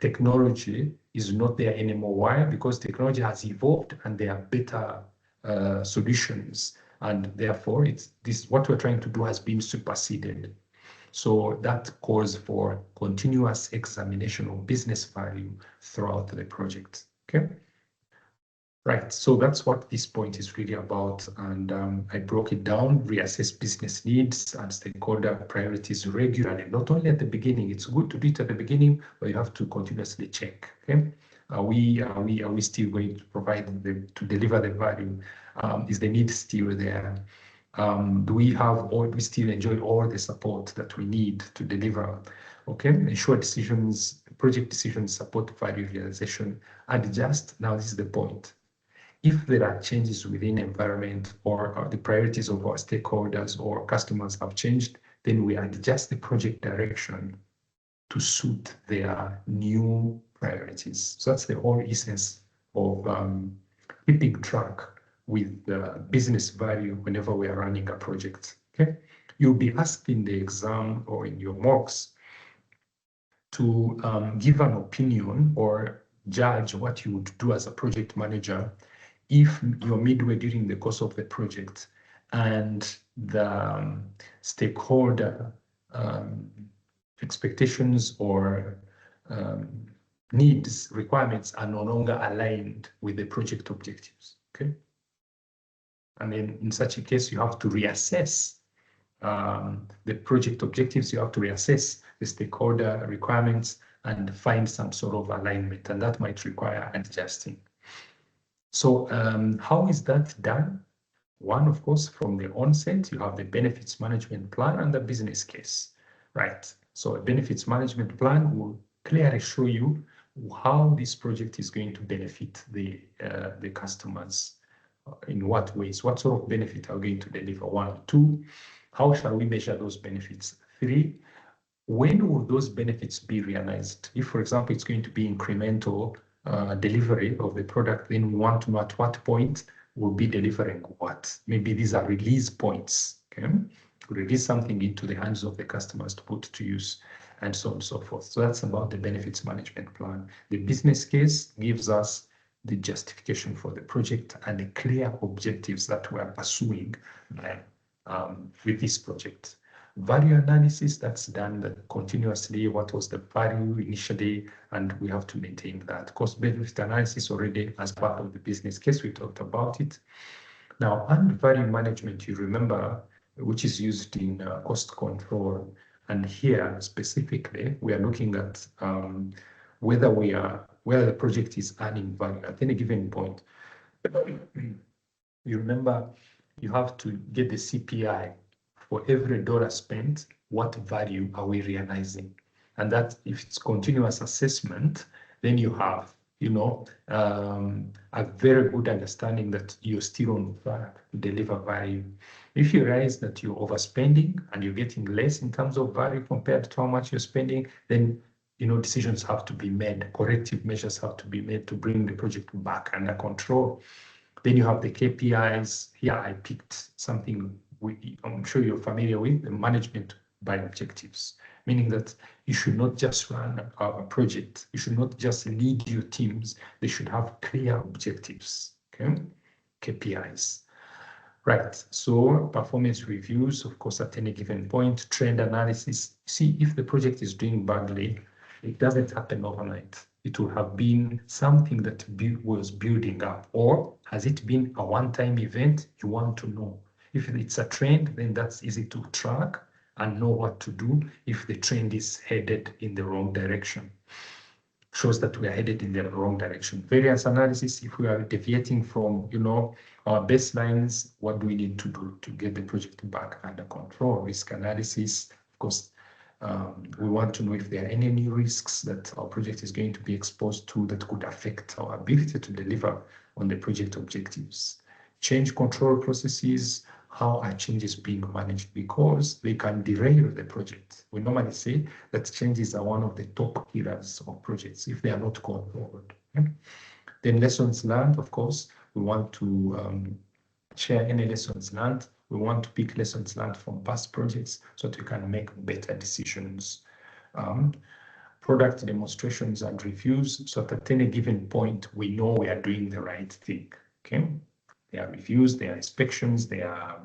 Speaker 2: technology is not there anymore. Why? Because technology has evolved and there are better solutions, and therefore what we're trying to do has been superseded. So that calls for continuous examination of business value throughout the project. Okay. Right, so that's what this point is really about, and I broke it down: reassess business needs and stakeholder priorities regularly, not only at the beginning. It's good to do it at the beginning, but you have to continuously check. Okay, are we still going to provide to deliver the value? Is the need still there? Do we still enjoy all the support that we need to deliver? Okay, ensure project decisions support value realization. Adjust. Now, this is the point. If there are changes within environment, or the priorities of our stakeholders or customers have changed, then we adjust the project direction to suit their new priorities. So that's the whole essence of keeping track with the business value whenever we are running a project. Okay, you'll be asked in the exam or in your mocks to give an opinion or judge what you would do as a project manager if you're midway during the course of the project and the stakeholder expectations or needs, requirements are no longer aligned with the project objectives. Okay. And then in such a case, you have to reassess the project objectives, you have to reassess the stakeholder requirements and find some sort of alignment, and that might require adjusting. So how is that done? One, of course, from the onset, you have the benefits management plan and the business case, right? So a benefits management plan will clearly show you how this project is going to benefit the customers. In what ways? What sort of benefit are we going to deliver? 1, 2, how shall we measure those benefits? 3, when will those benefits be realized? If, for example, it's going to be incremental delivery of the product, then we want to know at what point we'll be delivering what. Maybe these are release points. Okay, release something into the hands of the customers to put to use, and so on and so forth. So that's about the benefits management plan. The business case gives us the justification for the project and the clear objectives that we are pursuing with this project. Value analysis, that's done continuously. What was the value initially? And we have to maintain that. Cost benefit analysis already as part of the business case, we talked about it. Now, and value management, you remember, which is used in cost control. And here specifically, we are looking at whether the project is adding value at any given point. You remember, you have to get the CPI. For every dollar spent, what value are we realizing? And that, if it's continuous assessment, then you have, a very good understanding that you're still on track to deliver value. If you realize that you're overspending and you're getting less in terms of value compared to how much you're spending, then decisions have to be made, corrective measures have to be made to bring the project back under control. Then you have the KPIs. Here I picked something I'm sure you're familiar with, the management by objectives, meaning that you should not just run a project, you should not just lead your teams, they should have clear objectives, okay? KPIs. Right, so performance reviews, of course, at any given point, trend analysis. See, if the project is doing badly, it doesn't happen overnight. It will have been something that was building up, or has it been a one-time event? You want to know. If it's a trend, then that's easy to track and know what to do if the trend is headed in the wrong direction. Shows that we are headed in the wrong direction. Variance analysis, if we are deviating from, our baselines, what do we need to do to get the project back under control? Risk analysis, of course, we want to know if there are any new risks that our project is going to be exposed to that could affect our ability to deliver on the project objectives. Change control processes, how are changes being managed, because they can derail the project. We normally say that changes are one of the top killers of projects if they are not controlled. Okay? Then lessons learned, of course, we want to share any lessons learned. We want to pick lessons learned from past projects so that we can make better decisions. Product demonstrations and reviews, so that at any given point, we know we are doing the right thing. Okay. There are reviews, there are inspections, there are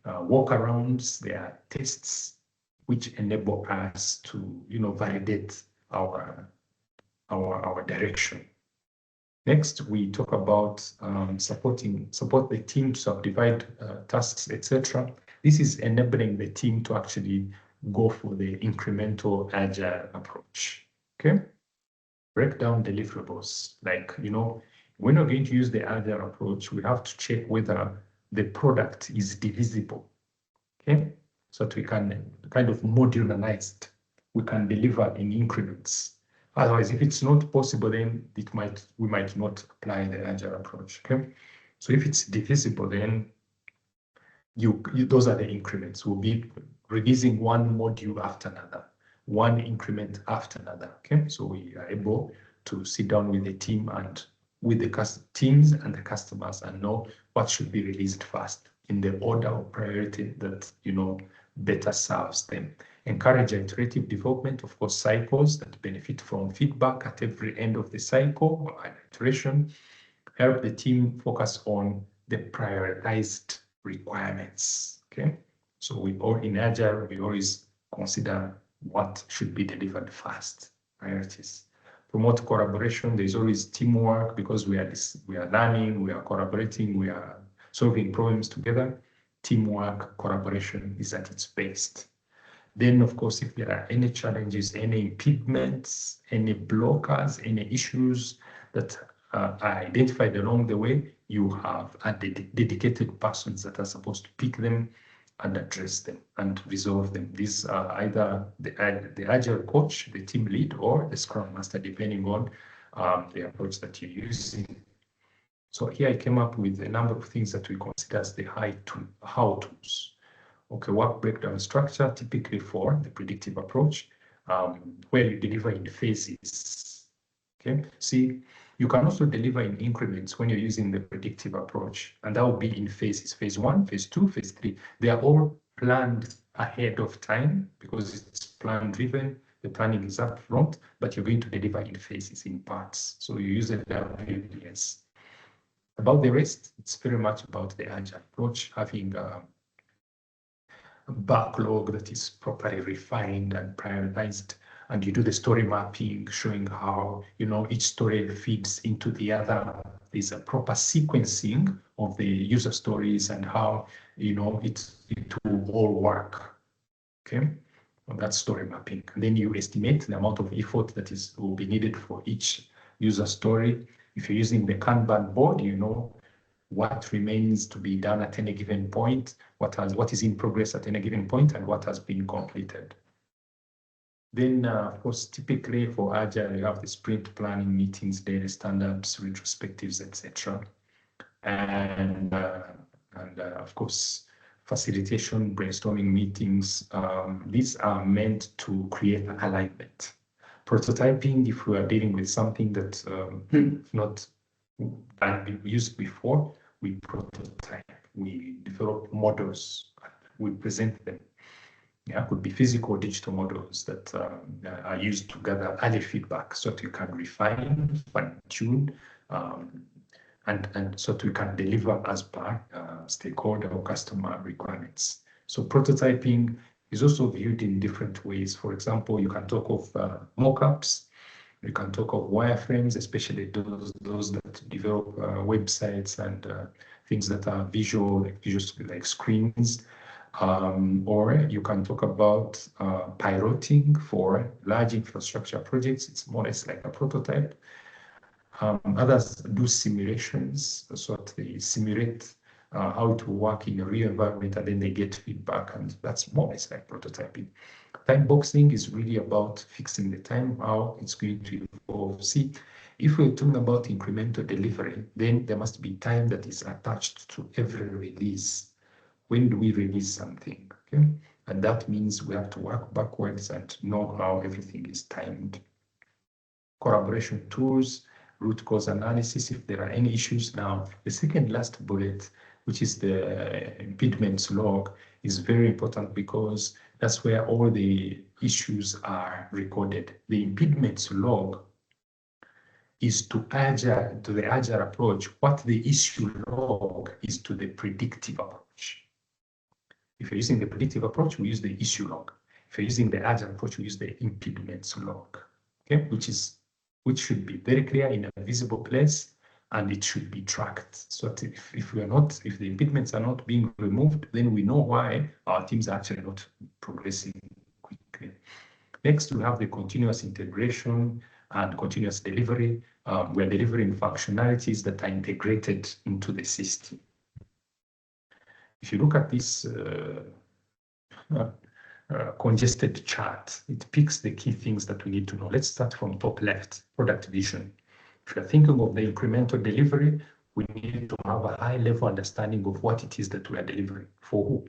Speaker 2: walkarounds, there are tests which enable us to, validate our direction. Next, we talk about support the team to subdivide tasks, etc. This is enabling the team to actually go for the incremental agile approach. Okay, break down deliverables, like when we're going to use the agile approach, we have to check whether the product is divisible, okay? So that we can kind of modularize it. We can deliver in increments. Otherwise, if it's not possible, then we might not apply the agile approach, okay? So if it's divisible, then those are the increments. We'll be releasing one module after another, one increment after another, okay? So we are able to sit down with the team and with the teams and the customers and know what should be released first in the order of priority that, better serves them. Encourage iterative development, of course, cycles that benefit from feedback at every end of the cycle or an iteration. Help the team focus on the prioritized requirements. Okay, so in Agile, we always consider what should be delivered first, priorities. Promote collaboration. There's always teamwork because we are learning, we are collaborating, we are solving problems together. Teamwork, collaboration is at its best. Then, of course, if there are any challenges, any impediments, any blockers, any issues that are identified along the way, you have dedicated persons that are supposed to pick them and address them and resolve them. These are either the Agile coach, the team lead, or the Scrum Master, depending on the approach that you're using. So here I came up with a number of things that we consider as the how-tos. Okay, work breakdown structure, typically for the predictive approach, where you deliver in phases. Okay, see, you can also deliver in increments when you're using the predictive approach, and that will be in phases, phase 1, phase 2, phase 3. They are all planned ahead of time because it's plan driven. The planning is up front, but you're going to deliver in phases, in parts. So you use a WBS. About the rest, it's very much about the Agile approach, having a backlog that is properly refined and prioritized, and you do the story mapping, showing how each story feeds into the other. There's a proper sequencing of the user stories and how it will all work. Okay, on that story mapping. And then you estimate the amount of effort that will be needed for each user story. If you're using the Kanban board, what remains to be done at any given point, what is in progress at any given point, and what has been completed. Then, of course, typically for Agile, you have the sprint planning meetings, daily stand-ups, retrospectives, etc. And of course, facilitation, brainstorming meetings. These are meant to create alignment. Prototyping, if we are dealing with something that not been used before, we prototype, we develop models, we present them. Yeah, could be physical or digital models that are used to gather early feedback so that you can refine, fine-tune, and so that we can deliver as per stakeholder or customer requirements. So prototyping is also viewed in different ways. For example, you can talk of mockups, you can talk of wireframes, especially those that develop websites and things that are visual, like screens. Or you can talk about piloting for large infrastructure projects. It's more or less like a prototype. Others do simulations, so they simulate how to work in a real environment, and then they get feedback, and that's more or less like prototyping. Time boxing is really about fixing the time, how it's going to evolve. See, if we're talking about incremental delivery, then there must be time that is attached to every release. When do we release something? Okay, and that means we have to work backwards and know how everything is timed. Collaboration tools, root cause analysis, if there are any issues. Now, the second last bullet, which is the impediments log, is very important because that's where all the issues are recorded. The impediments log is to the Agile approach what the issue log is to the predictive approach. If you're using the predictive approach, we use the issue log. If you're using the Agile approach, we use the impediments log, okay, which should be very clear in a visible place, and it should be tracked. So that if the impediments are not being removed, then we know why our teams are actually not progressing quickly. Next, we have the continuous integration and continuous delivery. We're delivering functionalities that are integrated into the system. If you look at this congested chart, it picks the key things that we need to know. Let's start from top left, product vision. If you're thinking of the incremental delivery, we need to have a high level understanding of what it is that we are delivering for who.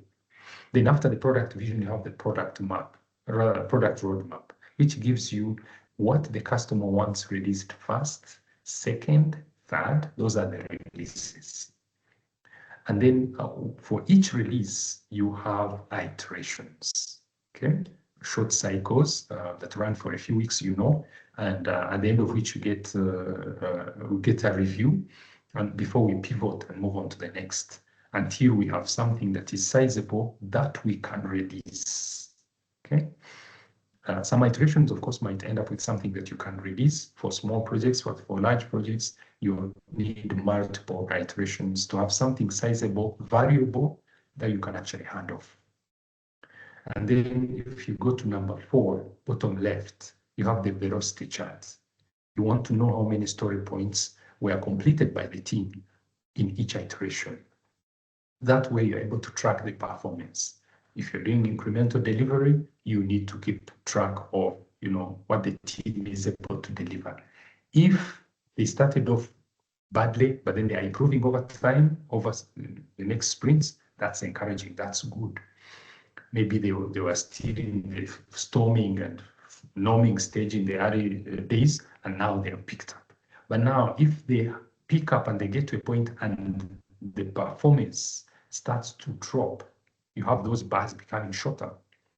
Speaker 2: Then after the product vision, you have the product map, product roadmap, which gives you what the customer wants released first, second, third. Those are the releases. And then for each release, you have iterations, okay? Short cycles that run for a few weeks, and at the end of which you get a review, and before we pivot and move on to the next, until we have something that is sizable that we can release, okay? Some iterations, of course, might end up with something that you can release for small projects, but for large projects, you need multiple iterations to have something sizable, valuable that you can actually hand off. And then if you go to number 4, bottom left, you have the velocity chart. You want to know how many story points were completed by the team in each iteration. That way you're able to track the performance. If you're doing incremental delivery, you need to keep track of, what the team is able to deliver. If they started off badly, but then they are improving over time, over the next sprints, that's encouraging, that's good. Maybe they were still in the storming and norming stage in the early days, and now they have picked up. But now, if they pick up and they get to a point and the performance starts to drop, you have those bars becoming shorter,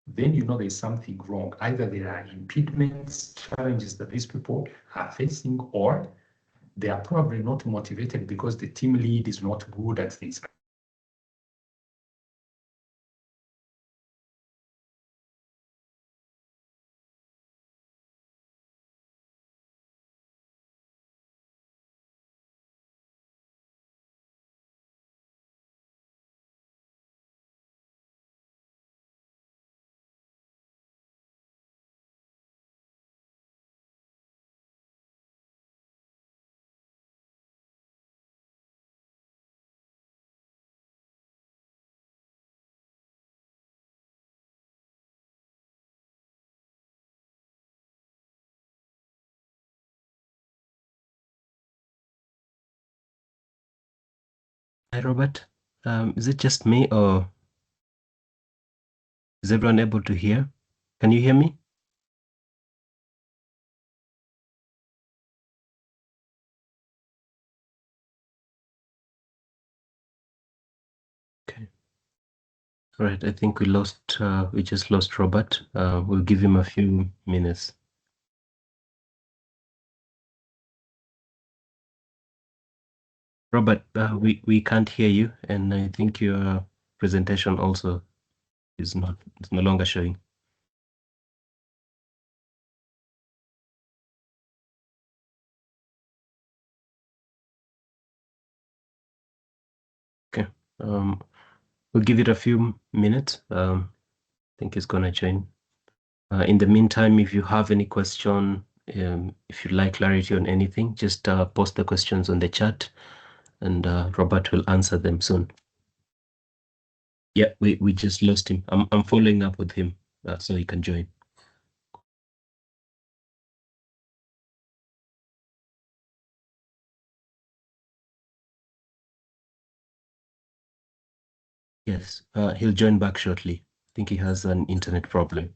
Speaker 2: then you know there's something wrong. Either there are impediments, challenges that these people are facing, or they are probably not motivated because the team lead is not good at things.
Speaker 1: Hi, Robert. Is it just me or is everyone able to hear? Can you hear me? Okay. All right. I think we just lost Robert. We'll give him a few minutes. Robert, we can't hear you, and I think your presentation also it's no longer showing. Okay. We'll give it a few minutes. I think it's gonna join. In the meantime, if you have any question, if you'd like clarity on anything, just post the questions on the chat, and Robert will answer them soon. Yeah, we just lost him. I'm following up with him so he can join. Yes, he'll join back shortly. I think he has an internet problem.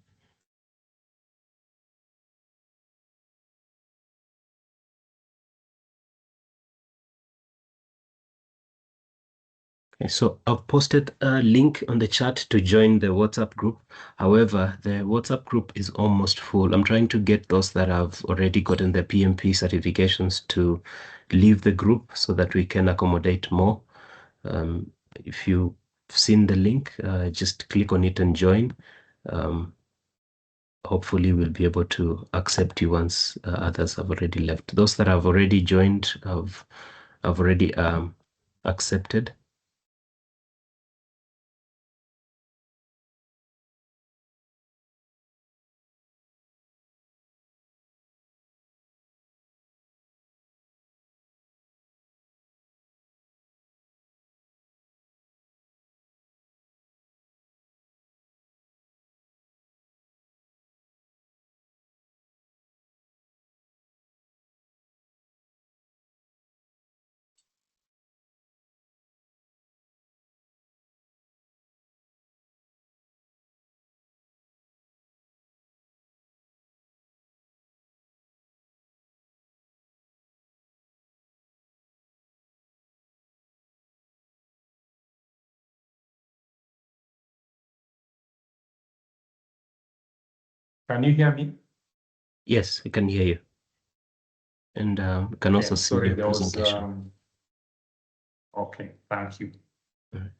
Speaker 1: Okay, so I've posted a link on the chat to join the WhatsApp group. However, the WhatsApp group is almost full. I'm trying to get those that have already gotten their PMP certifications to leave the group so that we can accommodate more. If you've seen the link, just click on it and join. Hopefully we'll be able to accept you once others have already left. Those that have already joined have already accepted.
Speaker 2: Can you hear me?
Speaker 1: Yes, I can hear you. And we can also see
Speaker 2: Sorry,
Speaker 1: your
Speaker 2: there was
Speaker 1: presentation.
Speaker 2: okay, thank you.
Speaker 1: All right.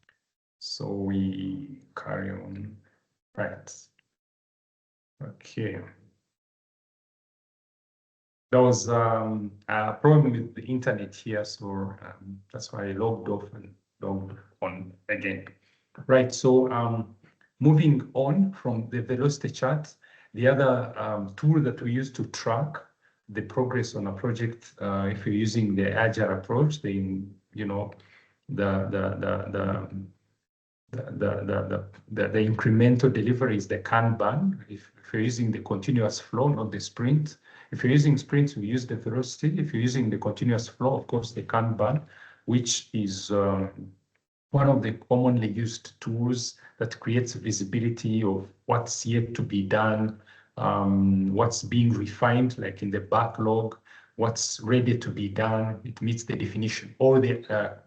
Speaker 2: So we carry on. Right. Okay. There was a problem with the internet here, so that's why I logged off and logged on again. Right, so moving on from the velocity chart, the other tool that we use to track the progress on a project, if you're using the Agile approach, then you know the incremental delivery is the Kanban. If you're using the continuous flow, not the sprint. If you're using sprints, we use the velocity. If you're using the continuous flow, of course, the Kanban, which is one of the commonly used tools that creates visibility of what's yet to be done, what's being refined, like in the backlog, what's ready to be done. It meets the definition. All the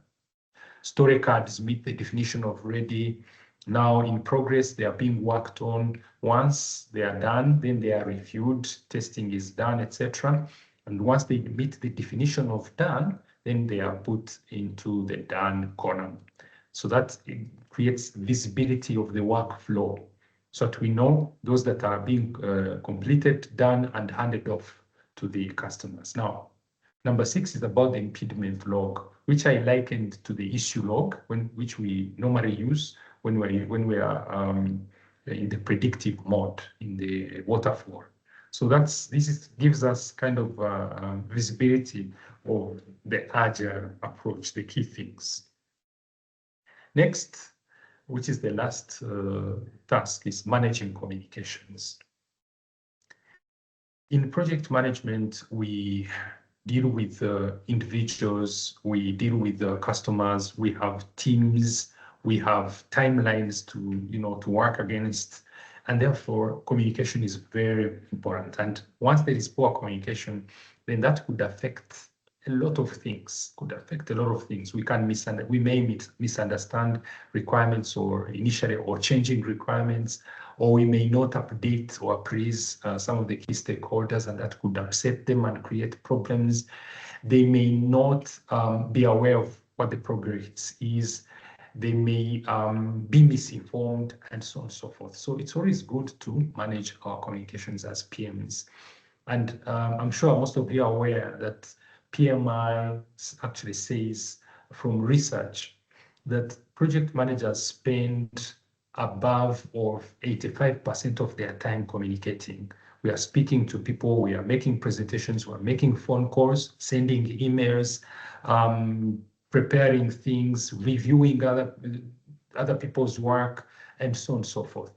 Speaker 2: story cards meet the definition of ready. Now in progress, they are being worked on. Once they are done, then they are reviewed, testing is done, etc. And once they meet the definition of done, then they are put into the done column. So that creates visibility of the workflow, so that we know those that are being completed, done, and handed off to the customers. Now, number 6 is about the impediment log, which I likened to the issue log, which we normally use when we are in the predictive mode in the waterfall. So gives us kind of visibility of the Agile approach, the key things. Next, which is the last task, is managing communications. In project management, we deal with individuals, we deal with customers, we have teams, we have timelines to work against, and therefore communication is very important. And once there is poor communication, then that could affect a lot of things. We may misunderstand requirements or initially or changing requirements, or we may not update or appraise some of the key stakeholders, and that could upset them and create problems. They may not be aware of what the progress is. They may be misinformed, and so on and so forth. So it's always good to manage our communications as PMs. And I'm sure most of you are aware that PMI actually says from research that project managers spend above or 85% of their time communicating. We are speaking to people, we are making presentations, we are making phone calls, sending emails, preparing things, reviewing other people's work, and so on and so forth.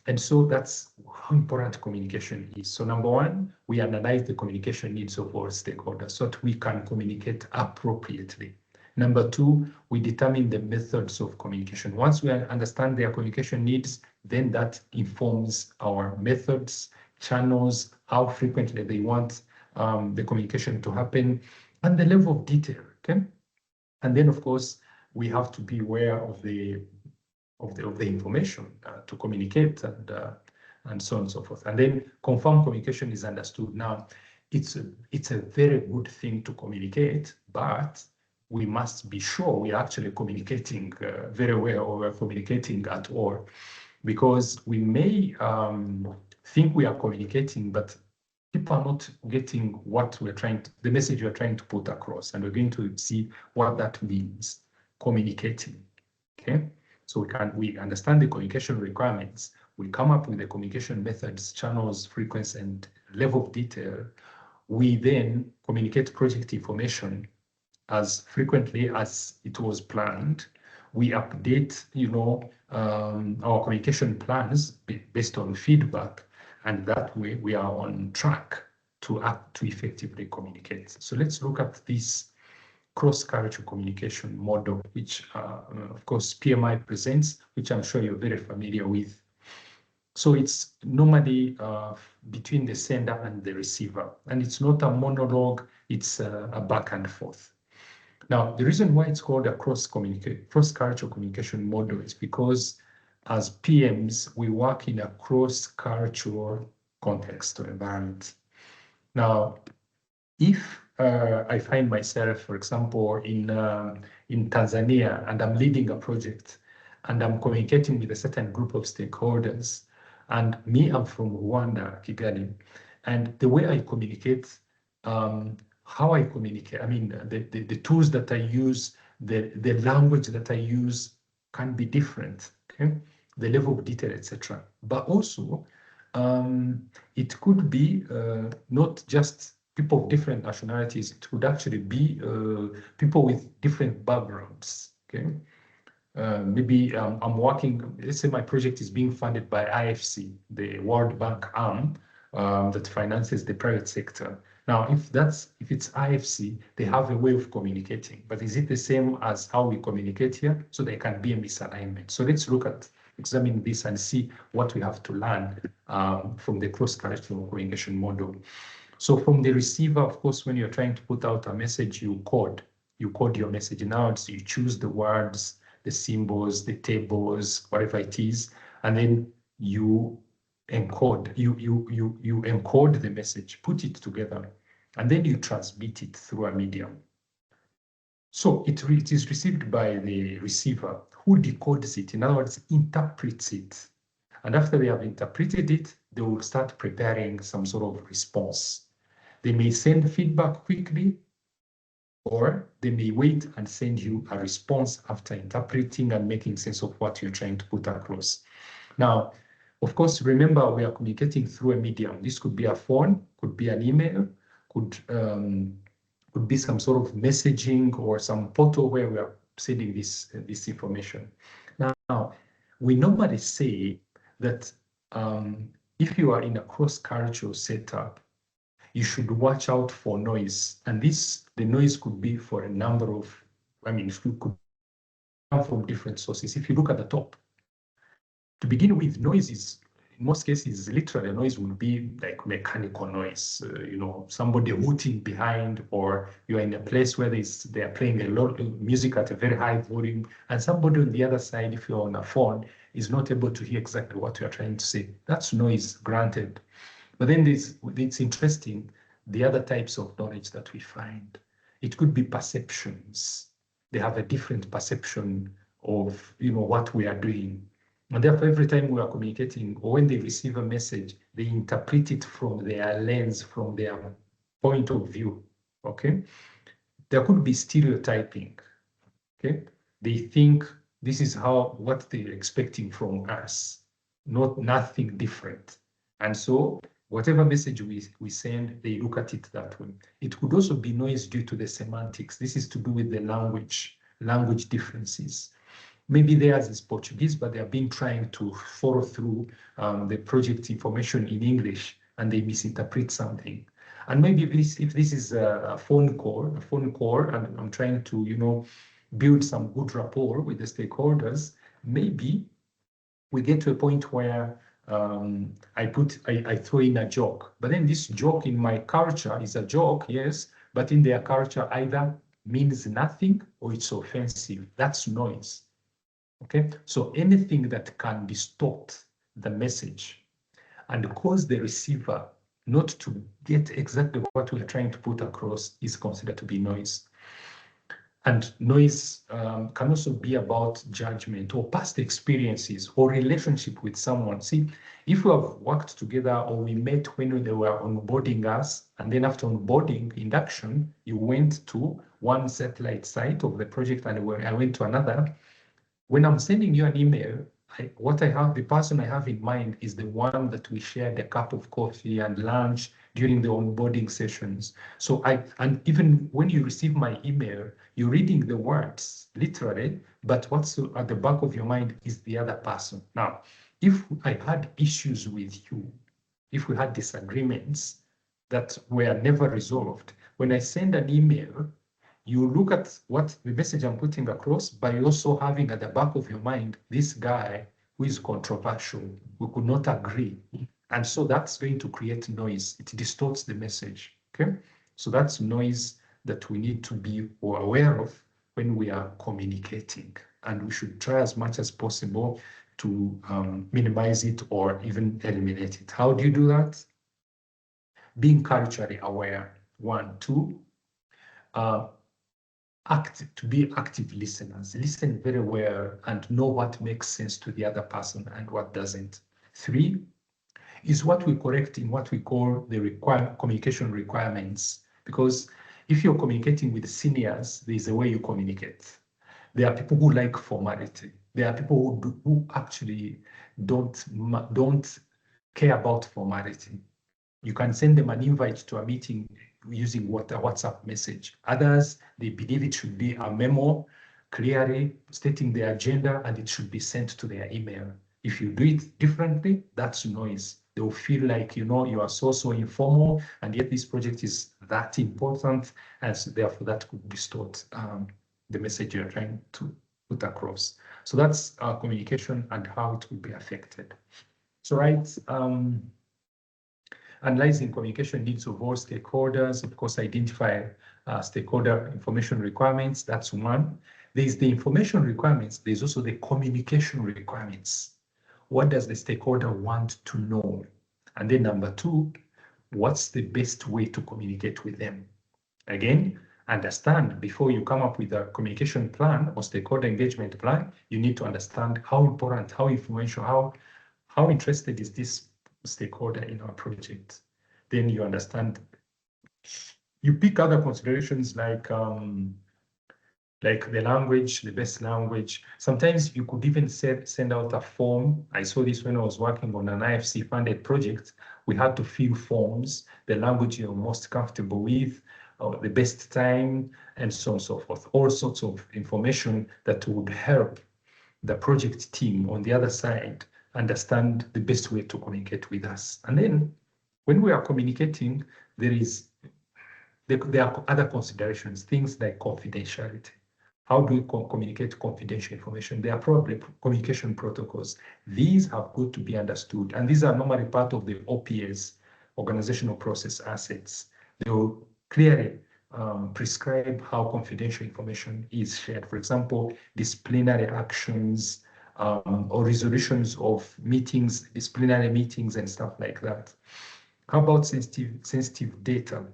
Speaker 2: And so that's how important communication is. So number one, we analyze the communication needs of our stakeholders so that we can communicate appropriately. Number two, we determine the methods of communication. Once we understand their communication needs, then that informs our methods, channels, how frequently they want the communication to happen, and the level of detail, okay? And then, of course, we have to be aware of the information to communicate and so on and so forth. And then confirmed communication is understood. Now, it's a very good thing to communicate, but we must be sure we are actually communicating very well, or we're communicating at all, because we may think we are communicating, but people are not getting the message we're trying to put across, and we're going to see what that means, communicating, okay? So we understand the communication requirements, we come up with the communication methods, channels, frequency, and level of detail. We then communicate project information as frequently as it was planned. We update, our communication plans based on feedback, and that way we are on track to effectively communicate. So let's look at this cross-cultural communication model, which of course PMI presents, which I'm sure you're very familiar with. So it's normally between the sender and the receiver, and it's not a monologue, it's a back and forth. Now, the reason why it's called a cross-cultural communication model is because as PMs, we work in a cross-cultural context or environment. Now, if I find myself, for example, in Tanzania, and I'm leading a project, and I'm communicating with a certain group of stakeholders, and me, I'm from Rwanda, Kigali, and the way I communicate, how I communicate, I mean, the tools that I use, the language that I use can be different, okay? The level of detail, etc. But also, it could be not just people of different nationalities, it could actually be people with different backgrounds, okay? Maybe I'm working, let's say my project is being funded by IFC, the World Bank arm that finances the private sector. Now, if it's IFC, they have a way of communicating, but is it the same as how we communicate here? So there can be a misalignment. So let's examine this and see what we have to learn from the cross-cultural communication model. So from the receiver, of course, when you're trying to put out a message, you code your message. Now you choose the words, the symbols, the tables, whatever it is, and then you encode, you encode the message, put it together, and then you transmit it through a medium. So it is received by the receiver, who decodes it, in other words, interprets it. And after they have interpreted it, they will start preparing some sort of response. They may send feedback quickly, or they may wait and send you a response after interpreting and making sense of what you're trying to put across. Now, of course, remember, we are communicating through a medium. This could be a phone, could be an email, could be some sort of messaging or some portal where we are sending this information. Now, we normally say that if you are in a cross-cultural setup, you should watch out for noise. And the noise could be for a number of, it could come from different sources. If you look at the top, to begin with, noise is, in most cases, literally noise will be like mechanical noise, somebody hooting behind, or you're in a place where they are playing a lot of music at a very high volume, and somebody on the other side, if you're on a phone, is not able to hear exactly what you're trying to say. That's noise, granted. But then it's interesting, the other types of knowledge that we find. It could be perceptions. They have a different perception of what we are doing. And therefore, every time we are communicating, or when they receive a message, they interpret it from their lens, from their point of view. Okay? There could be stereotyping. Okay? They think this is what they're expecting from us, nothing different. And so whatever message we send, they look at it that way. It could also be noise due to the semantics. This is to do with the language differences. Maybe theirs is Portuguese, but they have been trying to follow through the project information in English, and they misinterpret something. And maybe if this is a phone call, and I'm trying to, build some good rapport with the stakeholders, maybe we get to a point where I throw in a joke, but then this joke in my culture is a joke, yes, but in their culture either means nothing or it's offensive. That's noise. Okay, so anything that can distort the message and cause the receiver not to get exactly what we're trying to put across is considered to be noise. And noise can also be about judgment or past experiences or relationship with someone. See, if we have worked together or we met when they were onboarding us, and then after onboarding induction, you went to one satellite site of the project and I went to another. When I'm sending you an email, the person I have in mind is the one that we shared a cup of coffee and lunch during the onboarding sessions. So and even when you receive my email, you're reading the words literally, but what's at the back of your mind is the other person. Now, if I had issues with you, if we had disagreements that were never resolved, when I send an email, you look at what the message I'm putting across by also having at the back of your mind, this guy who is controversial, we could not agree. And so that's going to create noise. It distorts the message, okay? So that's noise that we need to be aware of when we are communicating. And we should try as much as possible to minimize it or even eliminate it. How do you do that? being culturally aware, 1, 2, to be active listeners, listen very well and know what makes sense to the other person and what doesn't. 3 is what we correct in what we call the communication requirements, because if you're communicating with seniors, there's a way you communicate. There are people who like formality. There are people who actually don't care about formality. You can send them an invite to a meeting using a WhatsApp message. Others, they believe it should be a memo, clearly stating the agenda, and it should be sent to their email. If you do it differently, that's noise. They'll feel like, you are so informal, and yet this project is that important, and so therefore that could distort the message you're trying to put across. So that's communication and how it will be affected. So, right, analyzing communication needs of all stakeholders, of course, identify stakeholder information requirements. That's one. There's the information requirements. There's also the communication requirements. What does the stakeholder want to know? And then number 2, what's the best way to communicate with them? Again, understand before you come up with a communication plan or stakeholder engagement plan, you need to understand how important, how influential, how interested is this stakeholder in our project. Then you understand, you pick other considerations like the language, the best language. Sometimes you could even send out a form. I saw this when I was working on an IFC funded project. We had to fill forms, the language you're most comfortable with, the best time, and so on and so forth. All sorts of information that would help the project team on the other side understand the best way to communicate with us. And then when we are communicating, there are other considerations, things like confidentiality. How do we communicate confidential information? There are probably communication protocols. These have got to be understood, and these are normally part of the OPS, organizational process assets. They will clearly prescribe how confidential information is shared. For example, disciplinary actions or resolutions of meetings, disciplinary meetings and stuff like that. How about sensitive data?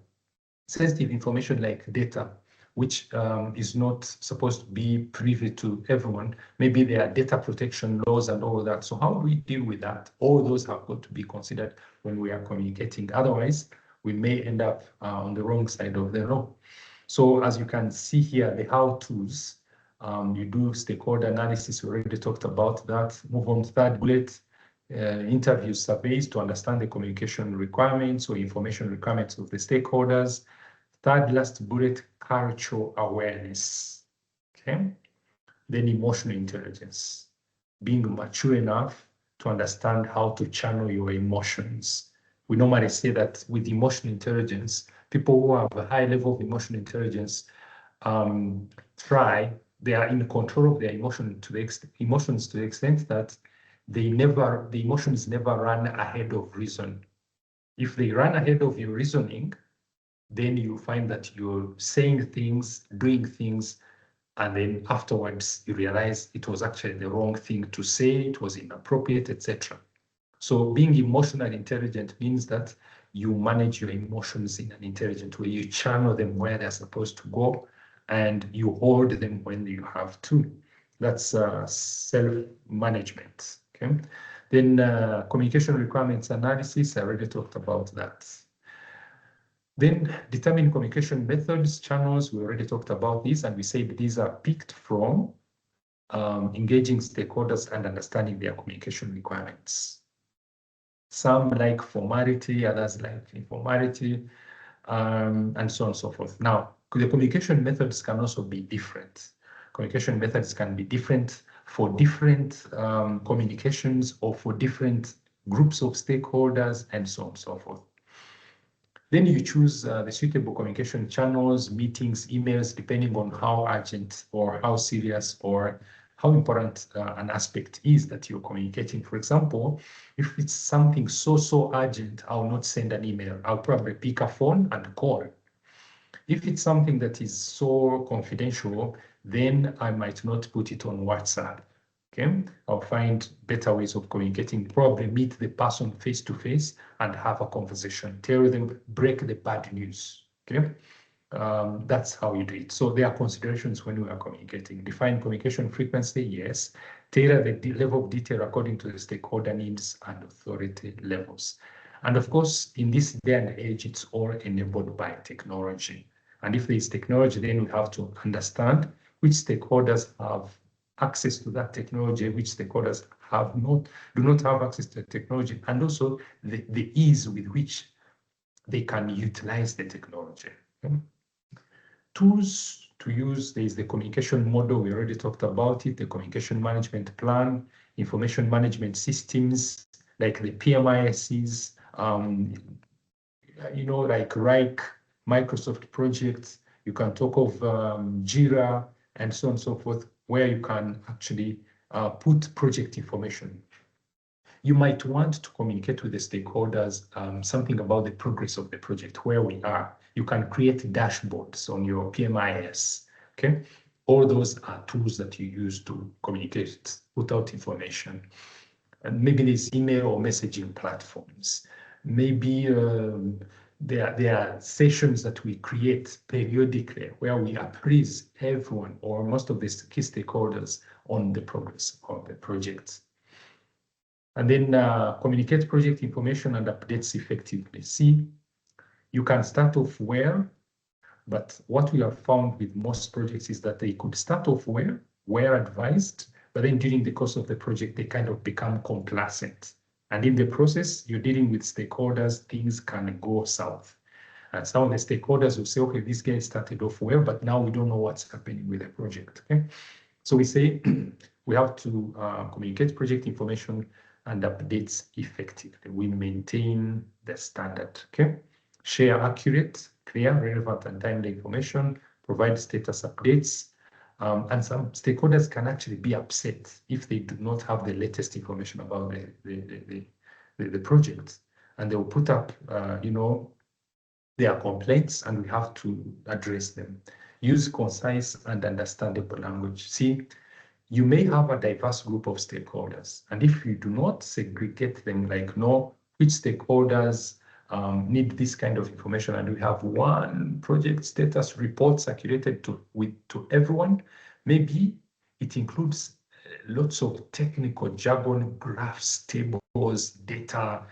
Speaker 2: Sensitive information like data, which is not supposed to be privy to everyone. Maybe there are data protection laws and all that. So how do we deal with that? All those have got to be considered when we are communicating. Otherwise, we may end up on the wrong side of the law. So as you can see here, the how-tos, you do stakeholder analysis, we already talked about that. Move on to third bullet, interview surveys to understand the communication requirements or information requirements of the stakeholders. Third last bullet, cultural awareness, okay? Then emotional intelligence, being mature enough to understand how to channel your emotions. We normally say that with emotional intelligence, people who have a high level of emotional intelligence they are in control of their emotions to the extent that the emotions never run ahead of reason. If they run ahead of your reasoning, then you find that you're saying things, doing things, and then afterwards you realize it was actually the wrong thing to say, it was inappropriate, etc. So being emotionally intelligent means that you manage your emotions in an intelligent way. You channel them where they're supposed to go, and you hold them when you have to. That's self-management, okay? Then communication requirements analysis, I already talked about that. Then determine communication methods, channels, we already talked about this, and we said these are picked from engaging stakeholders and understanding their communication requirements. Some like formality, others like informality, and so on and so forth. Now, the communication methods can also be different. Communication methods can be different for different communications or for different groups of stakeholders and so on and so forth. Then you choose the suitable communication channels, meetings, emails, depending on how urgent or how serious or how important an aspect is that you're communicating. For example, if it's something so urgent, I'll not send an email. I'll probably pick a phone and call. If it's something that is so confidential, then I might not put it on WhatsApp. Okay, I'll find better ways of communicating, probably meet the person face to face and have a conversation, tell them, break the bad news. Okay, that's how you do it. So there are considerations when we are communicating. Define communication frequency, yes. Tailor the level of detail according to the stakeholder needs and authority levels. And of course, in this day and age, it's all enabled by technology. And if there is technology, then we have to understand which stakeholders have access to that technology, which stakeholders do not have access to the technology, and also the ease with which they can utilize the technology. Okay? Tools to use, there is the communication model, we already talked about it, the communication management plan, information management systems, like the PMISs, like RIKE, Microsoft projects. You can talk of Jira and so on and so forth, where you can actually put project information. You might want to communicate with the stakeholders something about the progress of the project, where we are. You can create dashboards on your PMIS, okay? All those are tools that you use to communicate, put out information. And maybe there's email or messaging platforms. Maybe there are sessions that we create periodically where we appraise everyone or most of the key stakeholders on the progress of the project. And then communicate project information and updates effectively. See, you can start off well, but what we have found with most projects is that they could start off well advised, but then during the course of the project, they kind of become complacent. And in the process, you're dealing with stakeholders, things can go south. And some of the stakeholders will say, okay, this guy started off well, but now we don't know what's happening with the project, okay? So we say we have to communicate project information and updates effectively. We maintain the standard, okay? Share accurate, clear, relevant, and timely information, provide status updates, and some stakeholders can actually be upset if they do not have the latest information about the project, and they will put up, their complaints, and we have to address them. Use concise and understandable language. See, you may have a diverse group of stakeholders, and if you do not segregate them, like know which stakeholders need this kind of information, and we have one project status report circulated to everyone, maybe it includes lots of technical jargon, graphs, tables, data,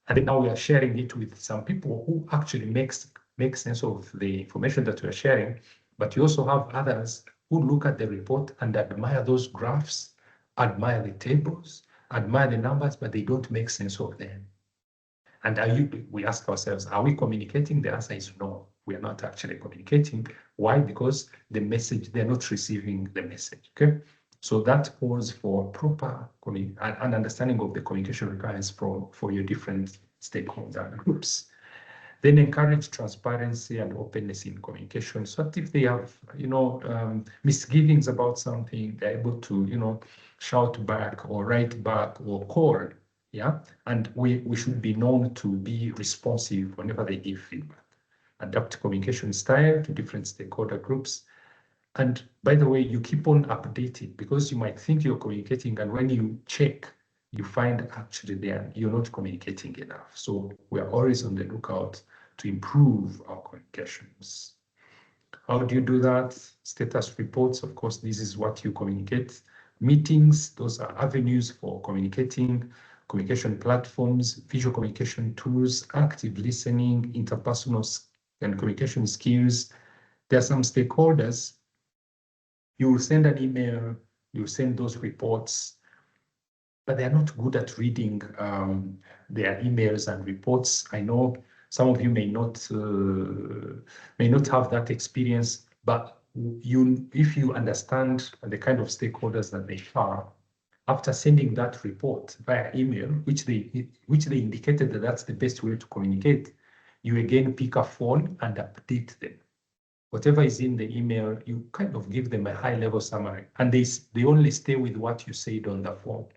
Speaker 2: and then now we are sharing it with some people who actually make sense of the information that we are sharing. But you also have others who look at the report and admire those graphs, admire the tables, admire the numbers, but they don't make sense of them. And we ask ourselves, are we communicating? The answer is no, we are not actually communicating. Why? Because the message, they're not receiving the message, okay? So that calls for proper an understanding of the communication requirements for your different stakeholder groups. Then encourage transparency and openness in communication. So that if they have, misgivings about something, they're able to, shout back or write back or call. Yeah, and we should be known to be responsive whenever they give feedback. Adapt communication style to different stakeholder groups. And by the way, you keep on updating, because you might think you're communicating, and when you check, you find actually you're not communicating enough. So we are always on the lookout to improve our communications. How do you do that? Status reports, of course, this is what you communicate. Meetings, those are avenues for communicating. Communication platforms, visual communication tools, active listening, interpersonal and communication skills. There are some stakeholders, you will send an email, you send those reports, but they're not good at reading their emails and reports. I know some of you may not have that experience, but if you understand the kind of stakeholders that they are, after sending that report via email, which they indicated that that's the best way to communicate, you again pick a phone and update them. Whatever is in the email, you kind of give them a high-level summary, and they only stay with what you said on the phone.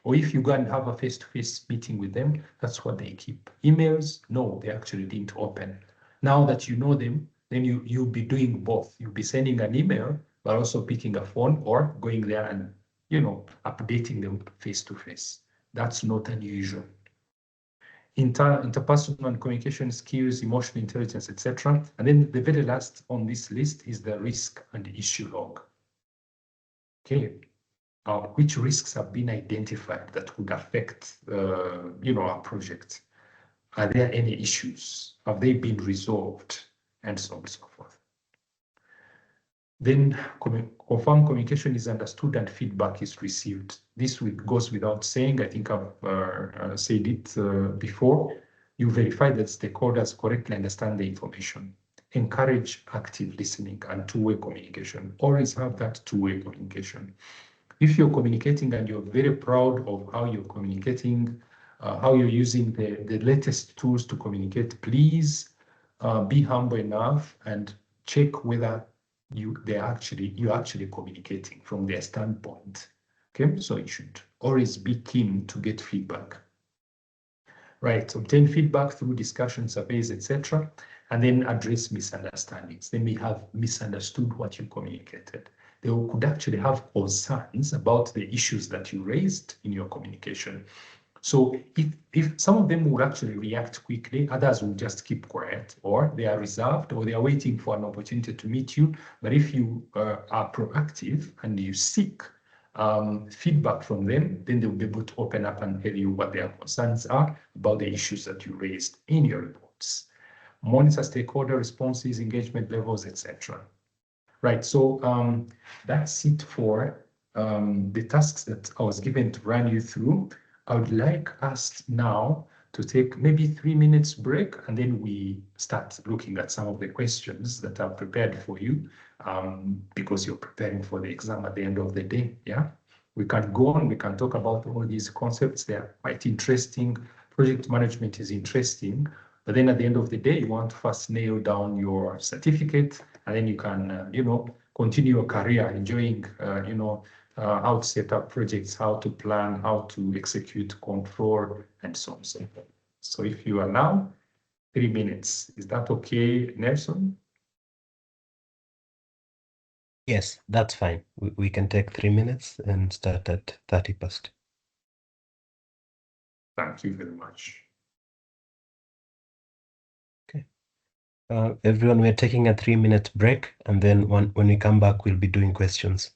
Speaker 2: Or if you go and have a face-to-face meeting with them, that's what they keep. Emails, no, they actually didn't open. Now that you know them, then you'll be doing both. You'll be sending an email, but also picking a phone or going there and updating them face to face. That's not unusual. Interpersonal and communication skills, emotional intelligence, etc. And then the very last on this list is the risk and issue log. Okay, which risks have been identified that would affect, our project? Are there any issues? Have they been resolved? And so on and so forth. Then confirm communication is understood and feedback is received. This goes without saying. I think I've said it before. You verify that stakeholders correctly understand the information. Encourage active listening and two-way communication. Always have that two-way communication. If you're communicating and you're very proud of how you're communicating, how you're using the latest tools to communicate, please be humble enough and check whether you're actually communicating from their standpoint. Okay, so you should always be keen to get feedback. Right, obtain feedback through discussion, surveys, etc., and then address misunderstandings. They may have misunderstood what you communicated. They could actually have concerns about the issues that you raised in your communication. So if some of them will actually react quickly, others will just keep quiet, or they are reserved, or they are waiting for an opportunity to meet you. But if you are proactive and you seek feedback from them, then they'll be able to open up and tell you what their concerns are about the issues that you raised in your reports. Monitor stakeholder responses, engagement levels, etc. Right, so that's it for the tasks that I was given to run you through. I would like us now to take maybe 3 minutes break, and then we start looking at some of the questions that I've prepared for you, because you're preparing for the exam at the end of the day. Yeah, we can go on, we can talk about all these concepts. They are quite interesting. Project management is interesting, but then at the end of the day, you want to first nail down your certificate, and then you can, continue your career enjoying, how to set up projects, how to plan, how to execute, control, and so on. So if you allow 3 minutes, is that okay, Nelson?
Speaker 1: Yes, that's fine. We can take 3 minutes and start at 30 past.
Speaker 2: Thank you very much.
Speaker 1: Okay. Everyone, we're taking a 3-minute break, and then when we come back, we'll be doing questions.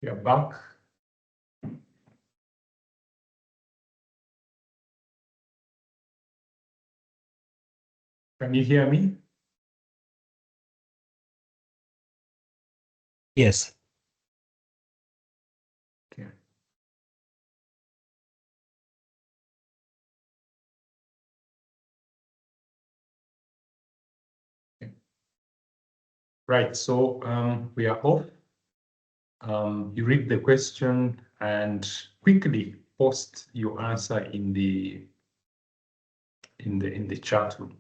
Speaker 2: We are back. Can you hear me?
Speaker 1: Yes.
Speaker 2: Okay. Right, so we are off. You read the question and quickly post your answer in the chat room.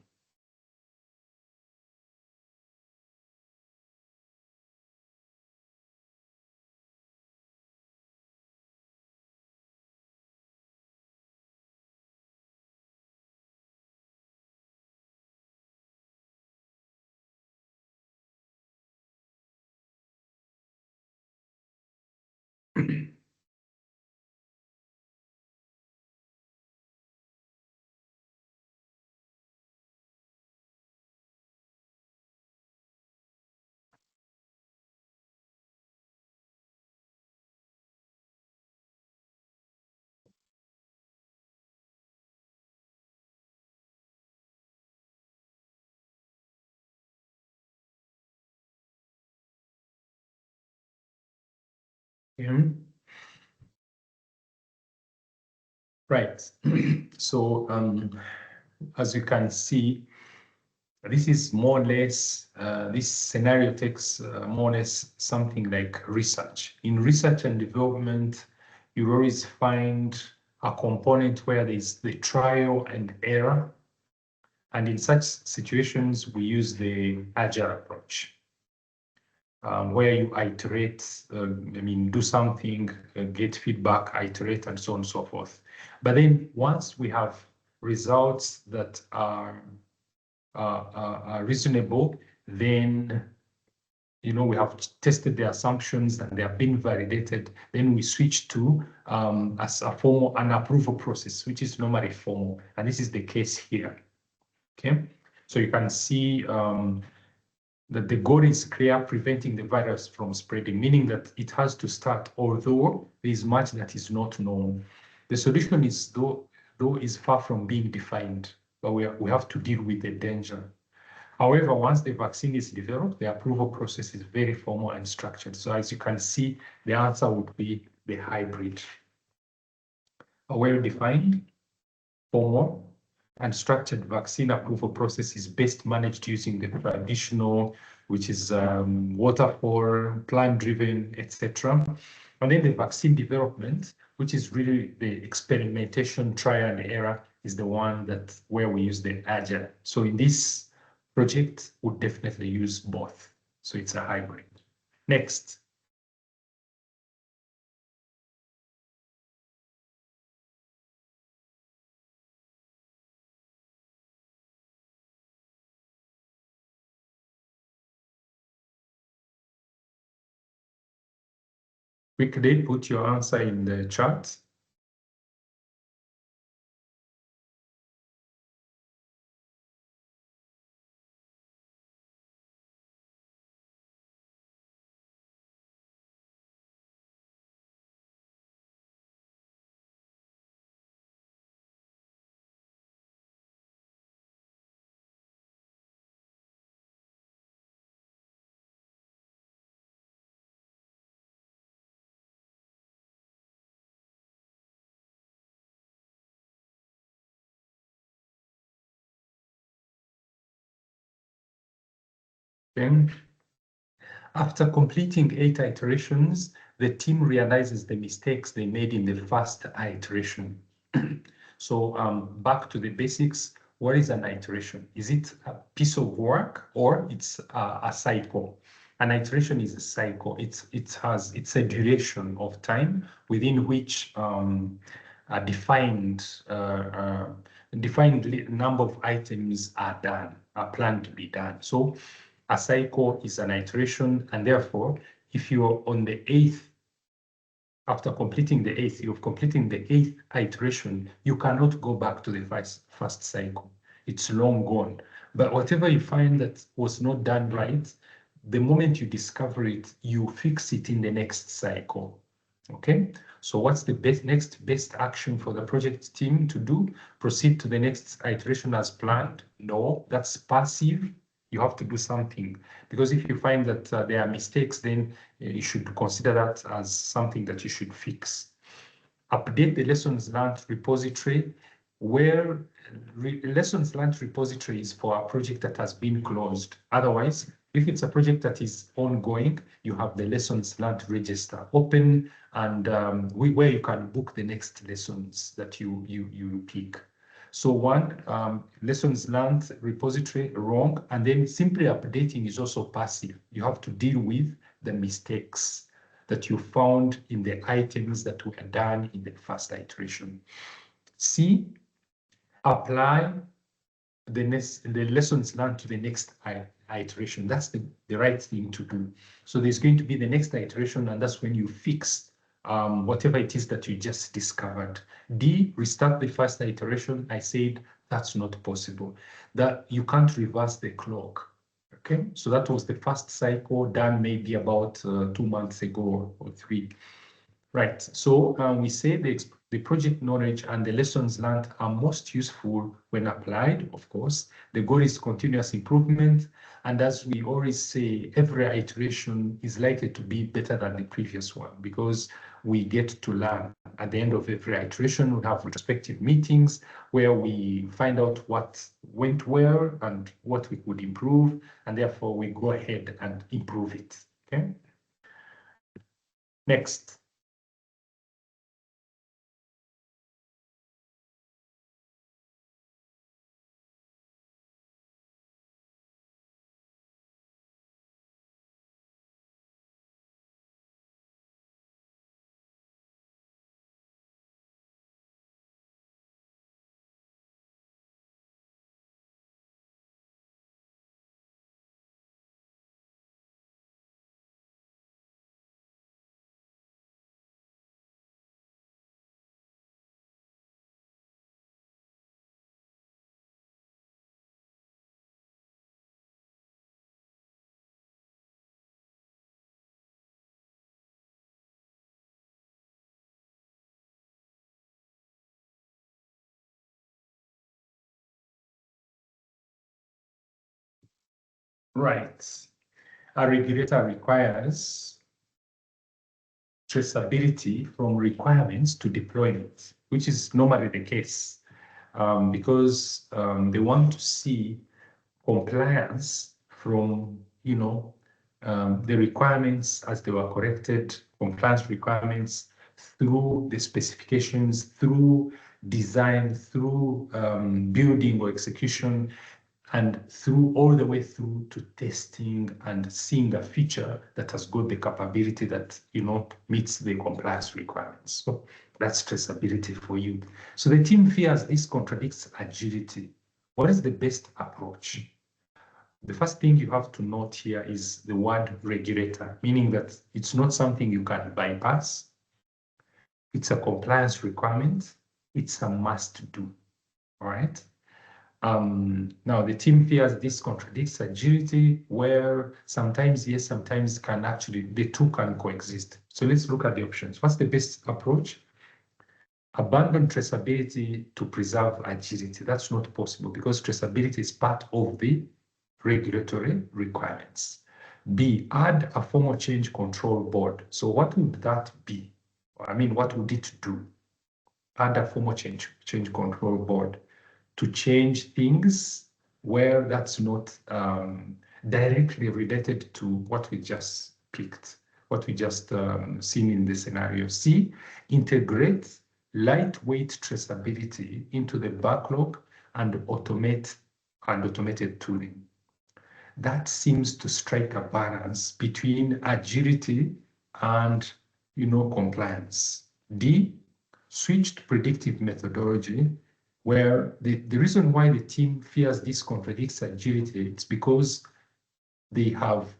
Speaker 2: Right. So as you can see, this is more or less, this scenario takes more or less something like research. In research and development, you always find a component where there's the trial and error. And in such situations, we use the Agile approach. Where you iterate, do something, get feedback, iterate, and so on and so forth. But then once we have results that are reasonable, then we have tested the assumptions and they have been validated. Then we switch to as a formal an approval process, which is normally formal, and this is the case here. Okay, so you can see that the goal is clear, preventing the virus from spreading, meaning that it has to start, although there is much that is not known. The solution is though is far from being defined, but we have to deal with the danger. However, once the vaccine is developed, the approval process is very formal and structured. So as you can see, the answer would be the hybrid. A well-defined, formal, and structured vaccine approval process is best managed using the traditional, which is waterfall, plan-driven, etc. And then the vaccine development, which is really the experimentation, trial and error, is the one where we use the Agile. So in this project, we'll definitely use both. So it's a hybrid. Next. Quickly put your answer in the chat. Then, after completing 8 iterations, the team realizes the mistakes they made in the first iteration. So back to the basics, what is an iteration? Is it a piece of work or it's a cycle? An iteration is a cycle. It's a duration of time within which a defined number of items are done, are planned to be done. So a cycle is an iteration, and therefore, if you're on the 8th, after completing the 8th, you've completing the 8th iteration, you cannot go back to the first cycle. It's long gone. But whatever you find that was not done right, the moment you discover it, you fix it in the next cycle. Okay, so what's the next best action for the project team to do? Proceed to the next iteration as planned? No, that's passive. You have to do something, because if you find that there are mistakes, then you should consider that as something that you should fix. Update the lessons learned repository, where lessons learned repository is for a project that has been closed. Otherwise, if it's a project that is ongoing, you have the lessons learned register open, and where you can book the next lessons that you pick. So one, lessons learned repository, wrong, and then simply updating is also passive. You have to deal with the mistakes that you found in the items that were done in the first iteration. C, apply the lessons learned to the next iteration. That's the right thing to do. So there's going to be the next iteration, and that's when you fix whatever it is that you just discovered. D, restart the first iteration. I said that's not possible. That you can't reverse the clock. Okay, so that was the first cycle done maybe about 2 months ago or 3. Right, so we say the project knowledge and the lessons learned are most useful when applied, of course. The goal is continuous improvement. And as we always say, every iteration is likely to be better than the previous one, because we get to learn. At the end of every iteration, we have retrospective meetings where we find out what went well and what we could improve, and therefore we go ahead and improve it. Okay. Next. Right. A regulator requires traceability from requirements to deployment, which is normally the case, because they want to see compliance from, the requirements as they were corrected, compliance requirements through the specifications, through design, through building or execution, and through all the way through to testing and seeing a feature that has got the capability that meets the compliance requirements. So that's traceability for you. So the team fears this contradicts agility. What is the best approach? The first thing you have to note here is the word regulator, meaning that it's not something you can bypass. It's a compliance requirement. It's a must do. All right. Now the team fears this contradicts agility, where sometimes yes, sometimes the two can coexist. So let's look at the options. What's the best approach? Abandon traceability to preserve agility. That's not possible, because traceability is part of the regulatory requirements. B, add a formal change control board. So what would that be? What would it do? Add a formal change control board to change things where that's not directly related to what we just picked, what we just seen in the scenario. C, integrate lightweight traceability into the backlog and automated tooling. That seems to strike a balance between agility and compliance. D, switched predictive methodology, where the reason why the team fears this contradicts agility, it's because they have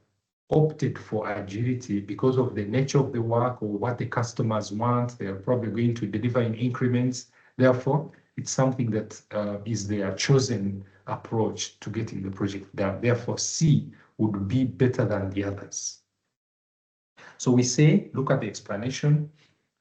Speaker 2: opted for agility because of the nature of the work or what the customers want. They are probably going to deliver in increments. Therefore, it's something that is their chosen approach to getting the project done. Therefore, C would be better than the others. So we say, look at the explanation.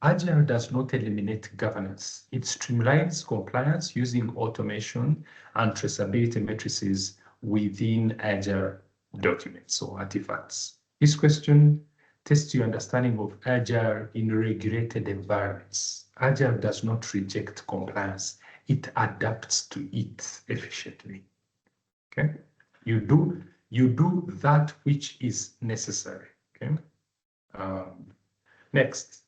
Speaker 2: Agile does not eliminate governance. It streamlines compliance using automation and traceability matrices within Agile documents or artifacts. This question tests your understanding of Agile in regulated environments. Agile does not reject compliance. It adapts to it efficiently. Okay? You do that which is necessary. Okay? Next.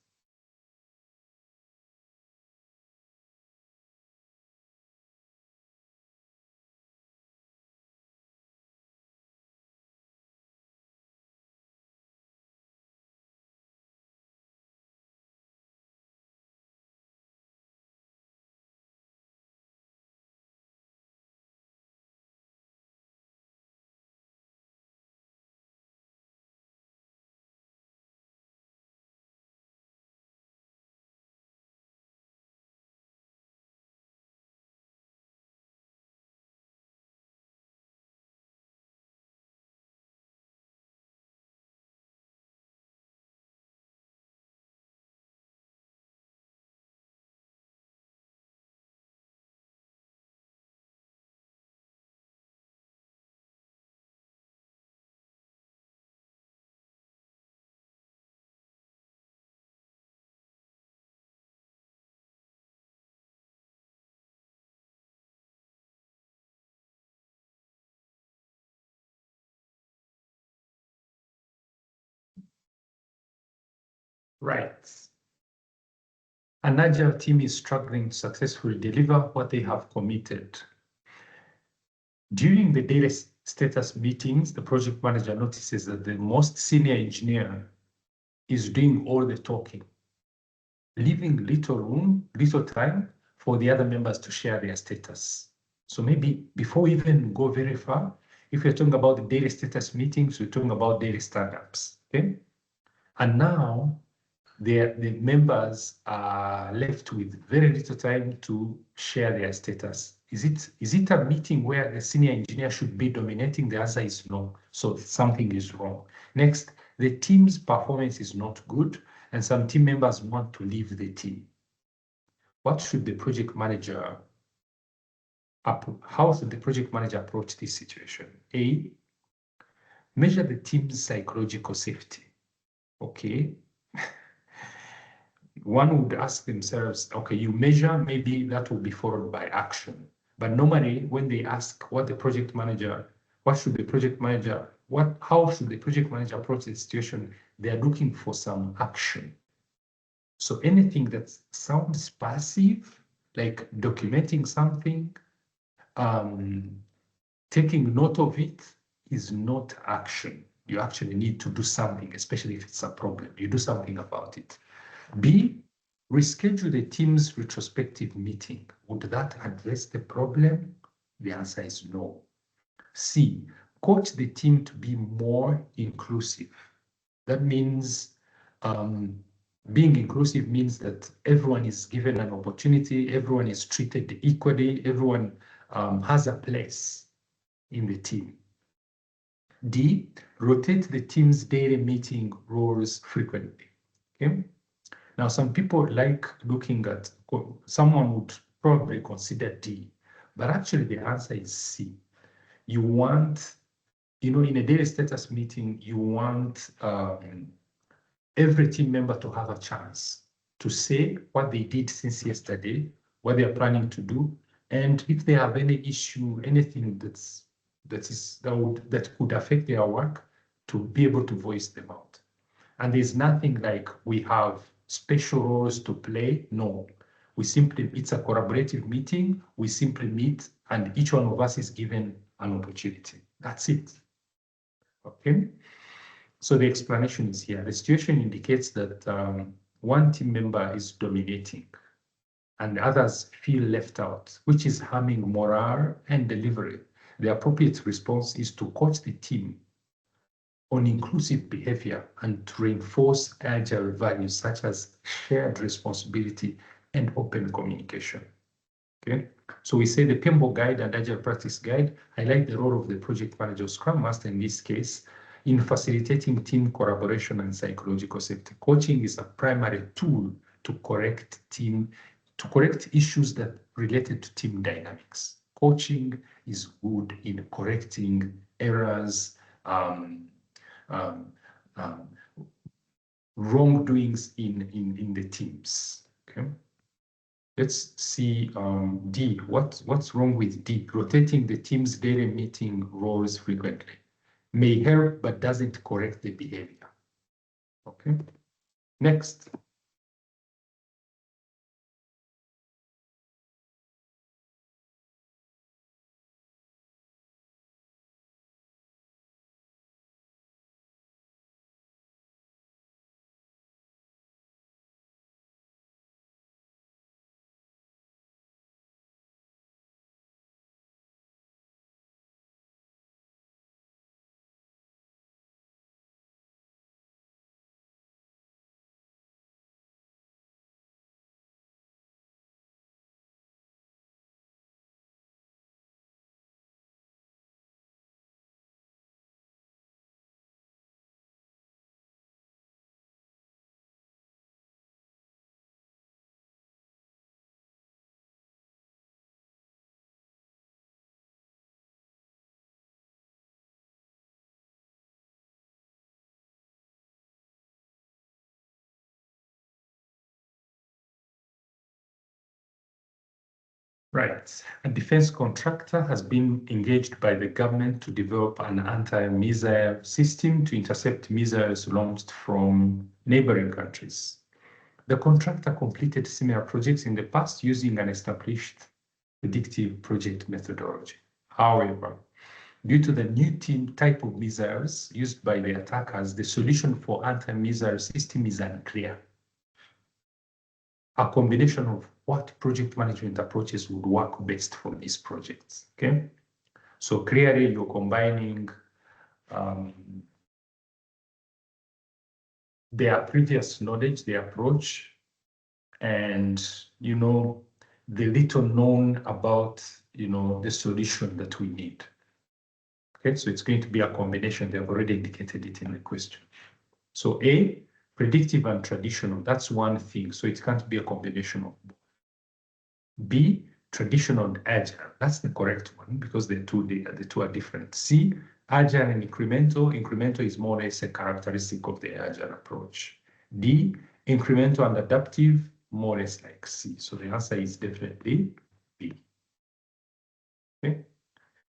Speaker 2: Right. An Agile team is struggling to successfully deliver what they have committed. During the daily status meetings, the project manager notices that the most senior engineer is doing all the talking, leaving little time for the other members to share their status. So maybe before we even go very far, if we're talking about the daily status meetings, we're talking about daily stand-ups, okay? And now the members are left with very little time to share their status. Is it a meeting where the senior engineer should be dominating? The answer is no. So something is wrong. Next, the team's performance is not good, and some team members want to leave the team. What should the project manager how should the project manager approach this situation? A, measure the team's psychological safety. Okay. One would ask themselves, okay, you measure, maybe that will be followed by action. But normally when they ask how should the project manager approach the situation, they are looking for some action. So anything that sounds passive, like documenting something, taking note of it, is not action. You actually need to do something, especially if it's a problem. You do something about it. B, reschedule the team's retrospective meeting. Would that address the problem? The answer is no. C, coach the team to be more inclusive. That means being inclusive means that everyone is given an opportunity, everyone is treated equally, everyone has a place in the team. D, rotate the team's daily meeting roles frequently. Okay. Now, some people like looking at, someone would probably consider D, but actually the answer is C. You want, in a daily status meeting, you want every team member to have a chance to say what they did since yesterday, what they are planning to do, and if they have any issue, anything that could affect their work, to be able to voice them out. And there's nothing like we have special roles to play. No, it's a collaborative meeting. We simply meet and each one of us is given an opportunity. That's it. Okay. So the explanation is here. The situation indicates that one team member is dominating and others feel left out, which is harming morale and delivery. The appropriate response is to coach the team on inclusive behavior and to reinforce agile values such as shared responsibility and open communication. Okay. So we say the PMBOK guide and Agile practice guide highlight the role of the project manager or Scrum Master in this case in facilitating team collaboration and psychological safety. Coaching is a primary tool to correct issues that related to team dynamics. Coaching is good in correcting errors, wrongdoings in the teams. Okay. Let's see D. What's wrong with D? Rotating the team's daily meeting roles frequently may help but doesn't correct the behavior. Okay. Next. Right. A defense contractor has been engaged by the government to develop an anti-missile system to intercept missiles launched from neighboring countries. The contractor completed similar projects in the past using an established predictive project methodology. However, due to the new type of missiles used by the attackers, the solution for anti-missile system is unclear. A combination of what project management approaches would work best for these projects, okay? So clearly you're combining their previous knowledge, their approach, and, the little known about, the solution that we need. Okay, so it's going to be a combination. They've already indicated it in the question. So A, predictive and traditional, that's one thing. So it can't be a combination of both. B, traditional and agile, that's the correct one because the two are different. C, agile and incremental. Incremental is more or less a characteristic of the agile approach. D, incremental and adaptive, more or less like C. So the answer is definitely B. Okay.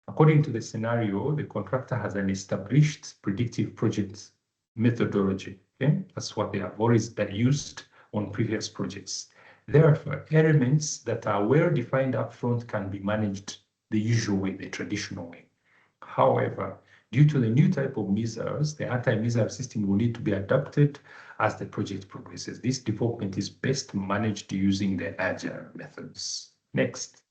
Speaker 2: According to the scenario, the contractor has an established predictive project methodology. Okay, that's what they have always been used on previous projects. Therefore, elements that are well defined upfront can be managed the usual way, the traditional way. However, due to the new type of missiles, the anti-missile system will need to be adapted as the project progresses. This development is best managed using the agile methods. Next.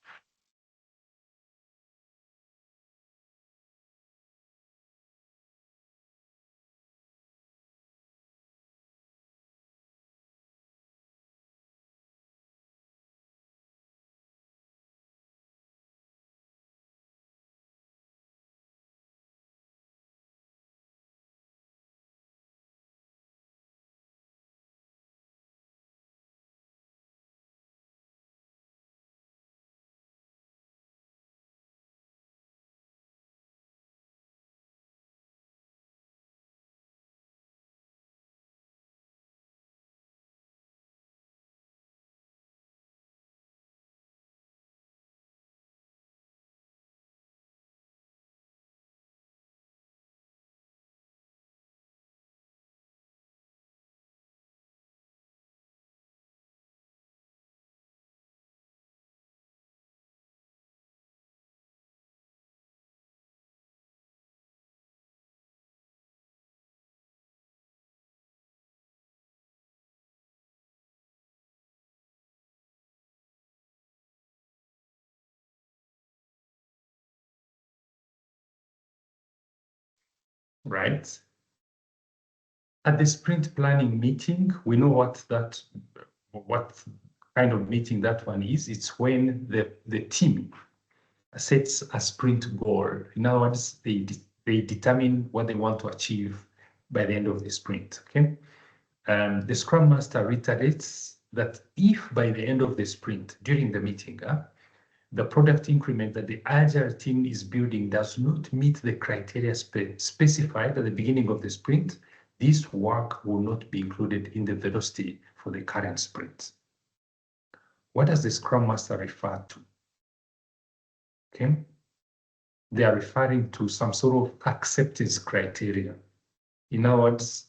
Speaker 2: Right? At the sprint planning meeting, we know what kind of meeting that one is, it's when the team sets a sprint goal. In other words, they determine what they want to achieve by the end of the sprint, okay? The Scrum Master reiterates that if by the end of the sprint, during the meeting, the product increment that the Agile team is building does not meet the criteria specified at the beginning of the sprint, this work will not be included in the velocity for the current sprint. What does the Scrum Master refer to? Okay, they are referring to some sort of acceptance criteria. In other words,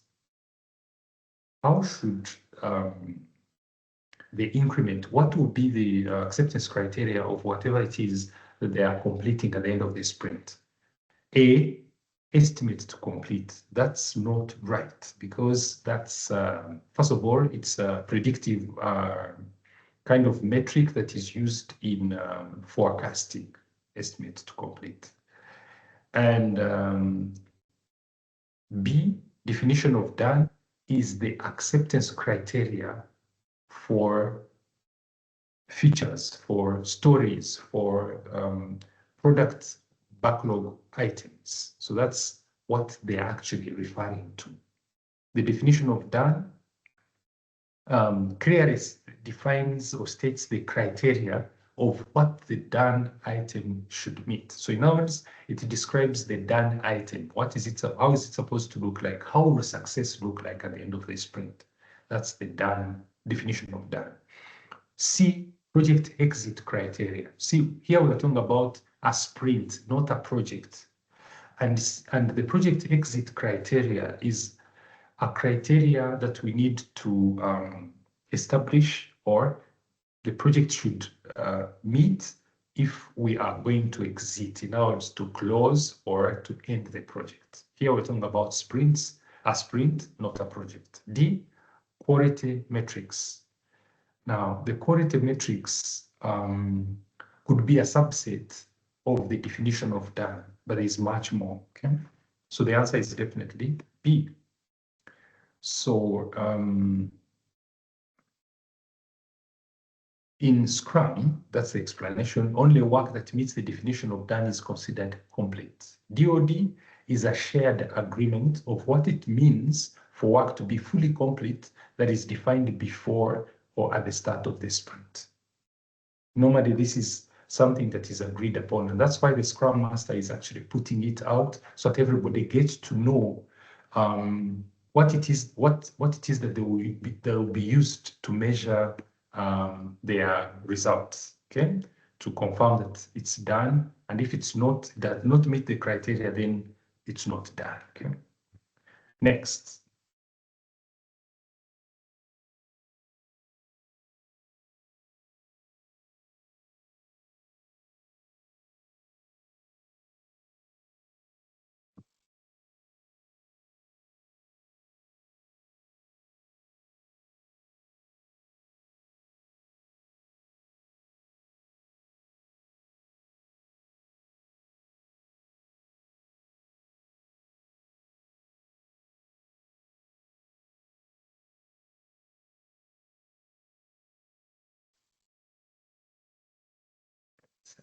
Speaker 2: how should the increment, what will be the acceptance criteria of whatever it is that they are completing at the end of the sprint? A, estimate to complete. That's not right, because that's, first of all, it's a predictive kind of metric that is used in forecasting, estimate to complete. And B, definition of done is the acceptance criteria for features, for stories, for product backlog items. So that's what they're actually referring to. The definition of done clearly defines or states the criteria of what the done item should meet. So in other words, it describes the done item. What is it? How is it supposed to look like? How will success look like at the end of the sprint? That's the done definition of done. C, project exit criteria. See, here we're talking about a sprint, not a project. And the project exit criteria is a criteria that we need to establish, or the project should meet if we are going to exit, in other words, to close or to end the project. Here we're talking about sprints, a sprint, not a project. D, quality metrics. Now, the quality metrics could be a subset of the definition of done, but there's much more, okay? So the answer is definitely B. So in Scrum, that's the explanation, only work that meets the definition of done is considered complete. DoD is a shared agreement of what it means for work to be fully complete that is defined before or at the start of the sprint. Normally, this is something that is agreed upon, and that's why the Scrum Master is actually putting it out so that everybody gets to know what it is that they will be used to measure their results, okay, to confirm that it's done. And if it's not, does not meet the criteria, then it's not done, okay. Next.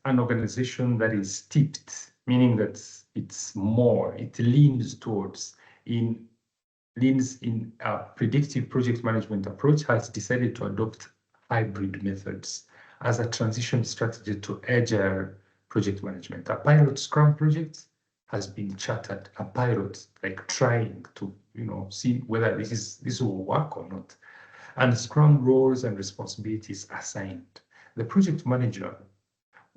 Speaker 2: An organization that is steeped, meaning that it's more, it leans in a predictive project management approach, has decided to adopt hybrid methods as a transition strategy to agile project management. A pilot Scrum project has been chartered, a pilot, like trying to, see whether this will work or not. And Scrum roles and responsibilities assigned. The project manager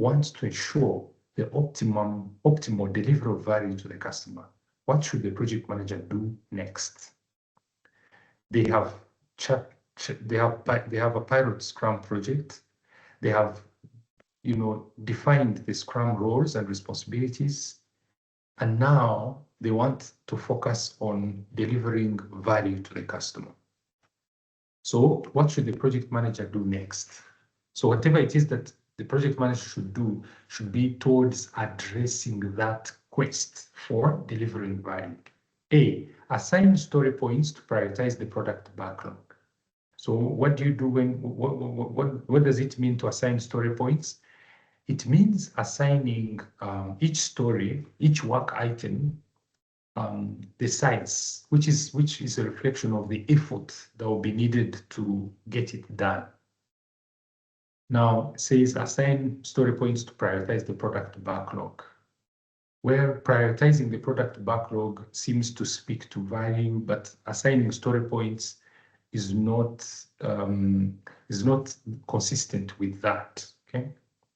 Speaker 2: wants to ensure the optimal delivery of value to the customer. What should the project manager do next? They have a pilot Scrum project. They have, defined the Scrum roles and responsibilities, and now they want to focus on delivering value to the customer. So what should the project manager do next? So whatever it is that the project manager should do should be towards addressing that quest for delivering value. A, assign story points to prioritize the product backlog. So what do you do when, what does it mean to assign story points? It means assigning each story, each work item, the size, which is a reflection of the effort that will be needed to get it done. Now, it says assign story points to prioritize the product backlog, where prioritizing the product backlog seems to speak to value, but assigning story points is not consistent with that. Okay,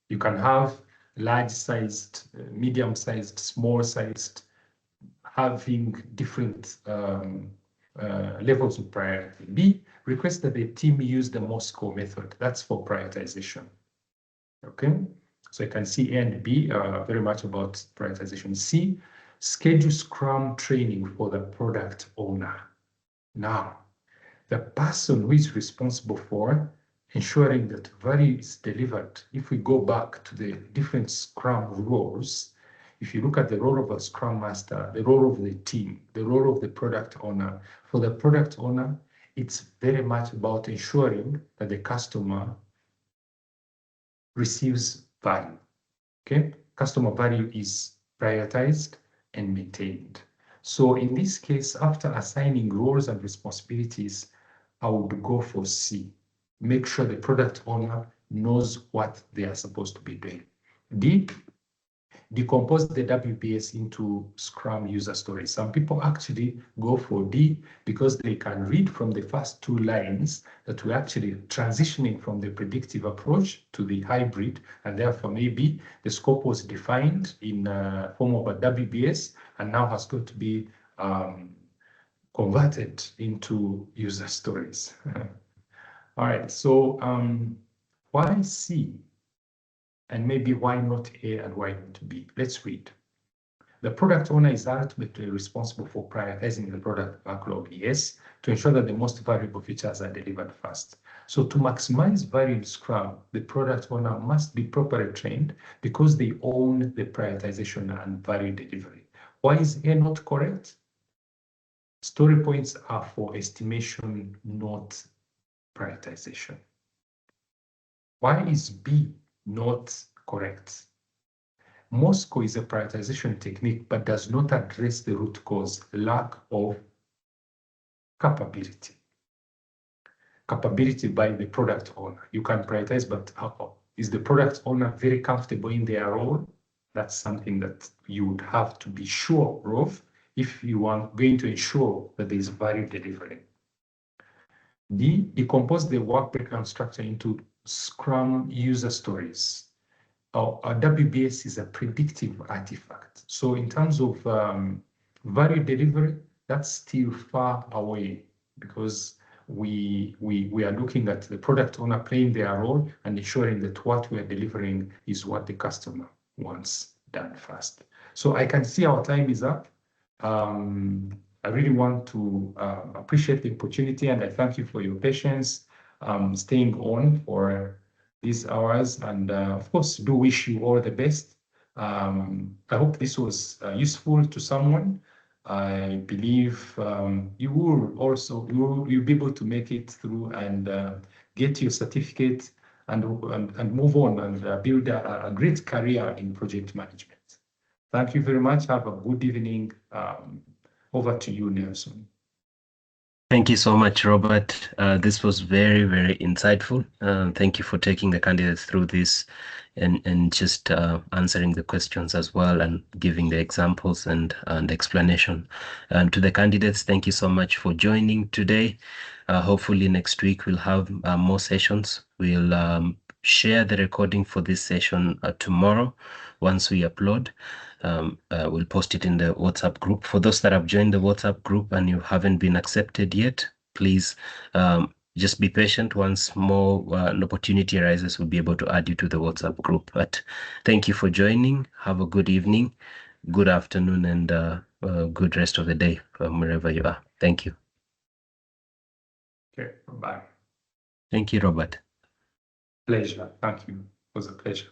Speaker 2: you can have large-sized, medium-sized, small-sized, having different levels of priority. B, request that the team use the MOSCO method. That's for prioritization. Okay, so you can see A and B are very much about prioritization. C, schedule Scrum training for the product owner. Now, the person who is responsible for ensuring that value is delivered, if we go back to the different Scrum roles, if you look at the role of a Scrum Master, the role of the team, the role of the product owner, for the product owner, it's very much about ensuring that the customer receives value. Okay, customer value is prioritized and maintained. So in this case, after assigning roles and responsibilities, I would go for C. Make sure the product owner knows what they are supposed to be doing. D, decompose the WBS into Scrum user stories. Some people actually go for D because they can read from the first two lines that we're actually transitioning from the predictive approach to the hybrid, and therefore maybe the scope was defined in form of a WBS and now has got to be converted into user stories. All right, so why C? And maybe why not A and why not B? Let's read. The product owner is ultimately responsible for prioritizing the product backlog, yes, to ensure that the most valuable features are delivered first. So to maximize value in Scrum, the product owner must be properly trained because they own the prioritization and value delivery. Why is A not correct? Story points are for estimation, not prioritization. Why is B not correct? MOSCO is a prioritization technique, but does not address the root cause, lack of capability. Capability by the product owner. You can prioritize, but is the product owner very comfortable in their role? That's something that you would have to be sure of if you are going to ensure that there is value delivery. D, decompose the work breakdown structure into Scrum user stories. Our WBS is a predictive artifact. So in terms of value delivery, that's still far away because we are looking at the product owner playing their role and ensuring that what we are delivering is what the customer wants done first. So I can see our time is up. I really want to appreciate the opportunity and I thank you for your patience, staying on for these hours, and of course, do wish you all the best. I hope this was useful to someone. I believe you will also you'll be able to make it through and get your certificate and move on and build a great career in project management. Thank you very much. Have a good evening. Over to you, Nelson.
Speaker 1: Thank you so much, Robert. This was very, very insightful. Thank you for taking the candidates through this and just answering the questions as well and giving the examples and explanation. And to the candidates, thank you so much for joining today. Hopefully next week we'll have more sessions. We'll share the recording for this session tomorrow once we upload. We'll post it in the WhatsApp group. For those that have joined the WhatsApp group and you haven't been accepted yet, please just be patient. Once more an opportunity arises, we'll be able to add you to the WhatsApp group. But thank you for joining. Have a good evening, good afternoon, and good rest of the day from wherever you are. Thank you.
Speaker 2: Okay, bye.
Speaker 1: Thank you, Robert.
Speaker 2: Pleasure. Thank you. It was a pleasure.